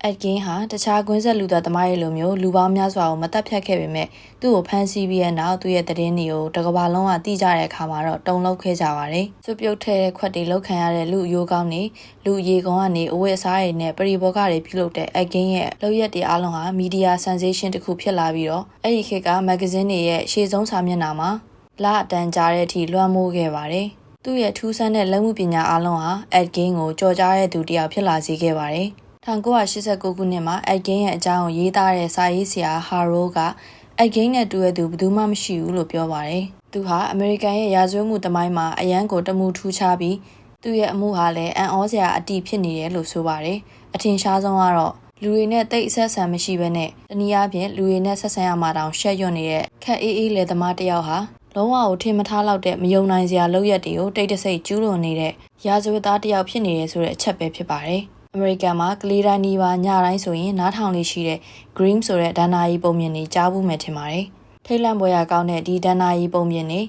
Atkin ဟာတခြားကွင်းဆက်လူသားသမားတွေလိုမျိုးလူပေါင်းများစွာကိုမတက်ဖြတ်ခဲ့ပေမဲ့သူ့ကိုဖမ်းဆီးပြီးတဲ့နောက်သူ့ရဲ့သတင်းတွေကိုတကဘာလုံးကသိကြတဲ့အခါမှာတော့တုန်လှုပ်ခဲ့ကြပါတယ်။စွပြုတ်ထဲတဲ့ခွက်တွေလောက်ခံရတဲ့လူအယိုးကောင်းတွေလူရေကောင်ကနေအဝတ်အစားတွေနဲ့ပရိဘောဂတွေပြုလုပ်တဲ့Atkinရဲ့လုပ်ရက်တွေအားလုံးဟာမီဒီယာ sensation တစ်ခုဖြစ်လာပြီးတော့အဲ့ဒီခေတ်ကမဂ္ဂဇင်းတွေရဲ့ရှေ့ဆုံးစာမျက်နှာမှာလအတန်ကြာတဲ့အထိလွှမ်းမိုးခဲ့ပါတယ်။သူ့ရဲ့ထူးဆန်းတဲ့လက်မှုပညာအားလုံးဟာAtkinကိုကြော်ကြားတဲ့သူတစ်ယောက်ဖြစ်လာစေခဲ့ပါတယ်။1989ခုနှစ်မှာAtkinရဲ့အကြောင်းကိုရေးသားတဲ့စာရေးဆရာဟာရိုးကAtkinနဲ့တူတဲ့သူဘယ်သူမှမရှိဘူးလို့ပြောပါတယ်။သူဟာအမေရိကန်ရဲ့ရာဇဝတ်မှုသမိုင်းမှာအရန်ကိုတမှုထူးခြားပြီးသူ့ရဲ့အမှုဟာလည်းအံ့ဩစရာအတိဖြစ်နေတယ်လို့ဆိုပါတယ်။အထင်ရှားဆုံးကတော့လူတွေနဲ့တိတ်အဆက်ဆံမရှိဘဲနဲ့တနည်းအားဖြင့်လူတွေနဲ့ဆက်ဆံရမှာတောင်ရှက်ရွံ့နေတဲ့ခက်အေးအေးလယ်သမားတစ်ယောက်ဟာလုံးဝကိုထင်မထားလောက်တဲ့မယုံနိုင်စရာလုပ်ရက်တွေကိုတိတ်တဆိတ်ကျူးလွန်နေတဲ့ရာဇဝတ်သားတစ်ယောက်ဖြစ်နေတယ်ဆိုတဲ့အချက်ပဲဖြစ်ပါတယ်။အမေရိကန်မှာကလေးတိုင်းနီးပါးညတိုင်းဆိုရင်နားထောင်လေးရှိတဲ့ Grimm ဆိုတဲ့ဒဏ္ဍာရီပုံမြင်တွေကြားဘူးမယ်ထင်ပါတယ်။ထိတ်လန့်ပွဲရကောင်းတဲ့ဒီဒဏ္ဍာရီပုံမြင်တွေ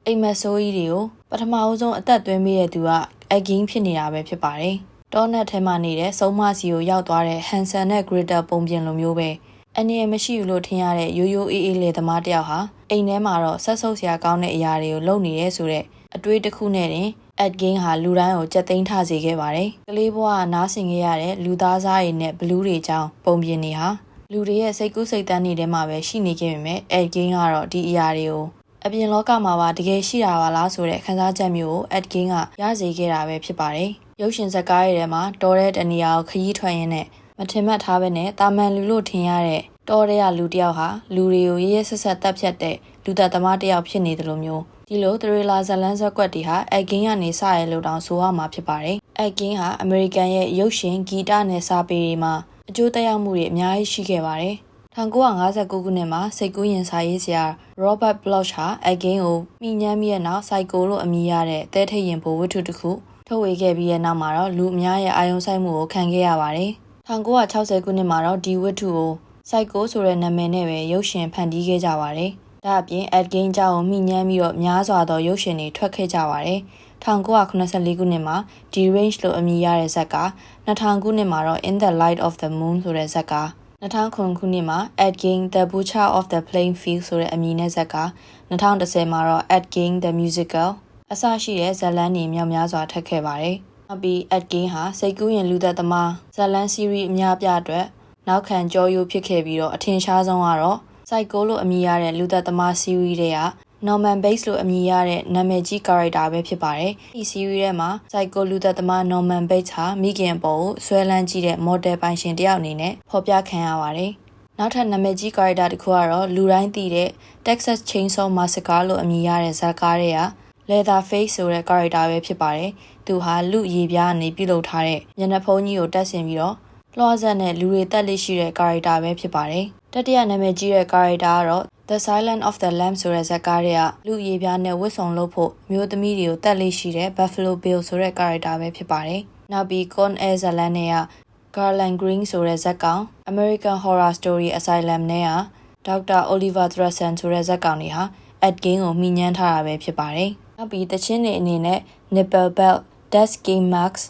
အိမ်မက်ဆိုးကြီးတွေကိုပထမအဆုံးအသက်သွင်းမိတဲ့သူကAtkinဖြစ်နေတာပဲဖြစ်ပါတယ်။တောနက်ထဲမှာနေတဲ့စုံမစီကိုရောက်သွားတဲ့ Hanson နဲ့ Gretel ပုံပြင်လိုမျိုးပဲအနေရမရှိဘူးလို့ထင်ရတဲ့ရိုးရိုးအေးအေးလေသမားတစ်ယောက်ဟာအိမ်ထဲမှာတော့ဆက်ဆုပ်စရာကောင်းတဲ့အရာတွေကိုလုပ်နေရဲဆိုတဲ့အတွေးတစ်ခုနဲ့တင်Atkinဟာလူတိုင်းကိုကြက်သိမ်းထစေခဲ့ပါတယ်။ကလေးဘဝကနားဆင်ခဲ့ရတဲ့လူသားစားတွေနဲ့ဘလူးတွေကြောင်းပုံပြင်နေဟာလူတွေရဲ့စိတ်ကူးစိတ်တမ်းတွေထဲမှာပဲရှိနေခဲ့ပေမဲ့Atkinကတော့ဒီအရာတွေကိုအပြင်လောကမှာပါတကယ်ရှိတာပါလားဆိုတဲ့ခန်းစားချက်မျိုးကိုAtkinကရစေခဲ့တာပဲဖြစ်ပါတယ်။ရုပ်ရှင်ဇာတ်ကားတွေထဲမှာတော်တဲ့တနေရာကိုခရီးထွက်ရင်းနဲ့ မထင်မှတ်ထားပဲနဲ့တာမန်လူလို့ထင်ရတဲ့တောထဲကလူတစ်ယောက်ဟာလူတွေကိုရဲရဲဆက်ဆက်တပ်ဖြတ်တဲ့လူသက်သမားတစ်ယောက်ဖြစ်နေတယ်လို့မျိုးဒီလိုသရီလာဇလန်းဇက်ကွက်တွေဟာအက်ကင်းကနေစရဲလို့တောင်ဆိုရမှာဖြစ်ပါတယ်။အက်ကင်းဟာအမေရိကန်ရဲ့ရုပ်ရှင်ဂီတနဲ့စာပေတွေမှာအကျိုးသက်ရောက်မှုတွေအများကြီးရှိခဲ့ပါတယ်။1959ခုနှစ်မှာစိတ်ကူးရင်စာရေးဆရာ Robert Bloch ဟာအက်ကင်းကိုမိညမ်းပြီးတဲ့နောက်စိုက်ကိုလို့အမည်ရတဲ့သဲထိတ်ရင်ပိုဝတ္ထုတစ်ခုထုတ်ဝေခဲ့ပြီးတဲ့နောက်မှာတော့လူအများရဲ့အာရုံစိုက်မှုကိုခံခဲ့ရပါတယ်။1960ခုနှစ်မှာတော့ဒီဝတ္ထုကိုစိုက်ကိုဆိုတဲ့နာမည်နဲ့ပဲရုပ်ရှင်ဖန်တီးခဲ့ကြပါတယ်။ဒါအပြင်အက်ကင်းကြောင့်မိညမ်းပြီးတော့များစွာသောရုပ်ရှင်တွေထွက်ခဲ့ကြပါတယ်။1984ခုနှစ်မှာ D-Range လို့အမည်ရတဲ့ဇာတ်ကား2000ခုနှစ်မှာတော့ In the Light of the Moon ဆိုတဲ့ဇာတ်ကား2009ခုနှစ်မှာ Ed Gein The Butcher of the Playing Field ဆိုတဲ့အမည်နဲ့ဇာတ်ကား2010မှာတော့ Ed Gein The Musical အစရှိတဲ့ဇာတ်လမ်းတွေမြောက်များစွာထပ်ခဲ့ပါတယ်။နောက်ပြီး Ed Gein ဟာစိတ်ကူးရင်လူသက်သမားဇာတ်လမ်း series အများပြအတွက်နောက်ခံကြောရိုးဖြစ်ခဲ့ပြီးတော့အထင်ရှားဆုံးကတော့ Psycho လို့အမည်ရတဲ့လူသက်သမား series တွေက Norman Bates လို့အမည်ရတဲ့နာမည်ကြီး character ပဲဖြစ်ပါတယ်။ဒီ series ထဲမှာ Psycho လူသက်သမား Norman Bates ဟာမိခင်အပေါ်ကိုဆွဲလန်းကြည့်တဲ့ model ပိုင်ရှင်တစ်ယောက်အနေနဲ့ဖော်ပြခံရပါတယ်။နောက်ထပ်နာမည်ကြီး character တစ်ခုကတော့လူတိုင်းသိတဲ့ Texas Chainsaw Massacre လို့အမည်ရတဲ့ဇာတ်ကားတွေက Leatherface ဆိုတဲ့ character ပဲဖြစ်ပါတယ်။သူဟာလူရေပြားကနေပြုလုပ်ထားတဲ့မျက်နှာဖုံးကြီးကိုတက်ဆင်ပြီးတော့လွှားဆက်နဲ့လူတွေတက်လိရှိတဲ့ character ပဲဖြစ်ပါတယ်။တတိယနာမည်ကြီးတဲ့ character ကတော့ The Silence of the Lambs ဆိုတဲ့ဇာတ်ကားတွေကလူရေပြားနဲ့ဝတ်စုံလုပ်ဖို့မျိုးသမီးတွေကိုတက်လိရှိတဲ့ Buffalo Bill ဆိုတဲ့ character ပဲဖြစ်ပါတယ်။နောက်ပြီး Con Air ဇာတ်လမ်းတွေက Garland Green ဆိုတဲ့ဇာတ်ကောင် American Horror Story Asylum နဲ့က Dr. Oliver Thressen ဆိုတဲ့ဇာတ်ကောင်တွေဟာ Ed Gein ကိုမိညမ်းထားတာပဲဖြစ်ပါတယ်။နောက်ပြီးတချင်းတွေအနေနဲ့ Nipple Belt, Death Game Marks,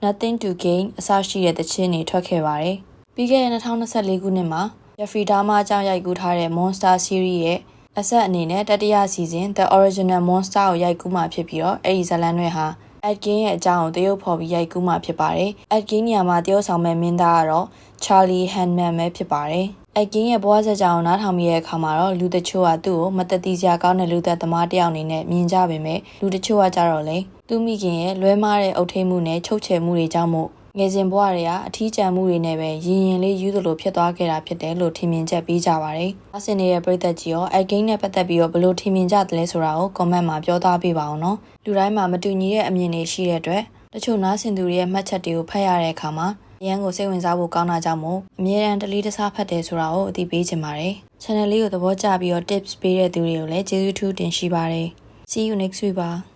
Nothing to Gain အစရှိတဲ့တချင်းတွေထွက်ခဲ့ပါတယ်။ပြီးခဲ့တဲ့2024ခုနှစ်မှာ Jeffrey Dahmer အကြောင်းရိုက်ကူးထားတဲ့ Monster Series ရဲ့အဆက်အနေနဲ့တတိယစီဇန် The Original Monster ကိုရိုက်ကူးမှဖြစ်ပြီးတော့အဲဒီဇာတ်လမ်းတွေဟာ Ed Gein ရဲ့အကြောင်းကိုတရုပ်ဖော်ပြီးရိုက်ကူးမှဖြစ်ပါတယ်။ Ed Gein ညမှာတရုပ်ဆောင်မဲ့မင်းသားကတော့ Charlie Hunnam ပဲဖြစ်ပါတယ်။ Ed Gein ရဲ့ဘဝဇာတ်ကြောင်နားထောင်မိတဲ့အခါမှာတော့လူတချို့ကသူ့ကိုမတတိစရာကောင်းတဲ့လူသက်သမားတစ်ယောက်အနေနဲ့မြင်ကြပေမဲ့လူတချို့ကကြတော့လေသူမိခင်ရဲ့လွဲမားတဲ့အုပ်ထိပ်မှုနဲ့ချုပ်ချယ်မှုတွေကြောင့်မို့ငယ်စဉ်ဘဝတွေကအထီးကျန်မှုတွေနဲ့ပဲရင်ရင်လေးယူသလိုဖြစ်သွားခဲ့တာဖြစ်တယ်လို့ထင်မြင်ချက်ပေးကြပါတယ်။အဆင်နေတဲ့ပရိသတ်ကြီးရော Ed Gein နဲ့ပတ်သက်ပြီးတော့ဘယ်လိုထင်မြင်ကြသလဲဆိုတာကို comment မှာပြောသားပေးပါအောင်နော်။လူတိုင်းမှာမတူညီတဲ့အမြင်တွေရှိတဲ့အတွက်တချို့နားဆင်သူတွေရဲ့မှတ်ချက်တွေကိုဖတ်ရတဲ့အခါမှာအရန်ကိုစိတ်ဝင်စားဖို့ကောင်းတာကြောင့်မို့အမြဲတမ်းတလေးတစားဖတ်တယ်ဆိုတာကိုအသိပေးချင်ပါတယ်။ Channel လေးကိုသဘောကျပြီးတော့ tips ပေးတဲ့သူတွေကိုလည်းကျေးဇူးထူးတင်ရှိပါတယ်။ See you next week ပါ။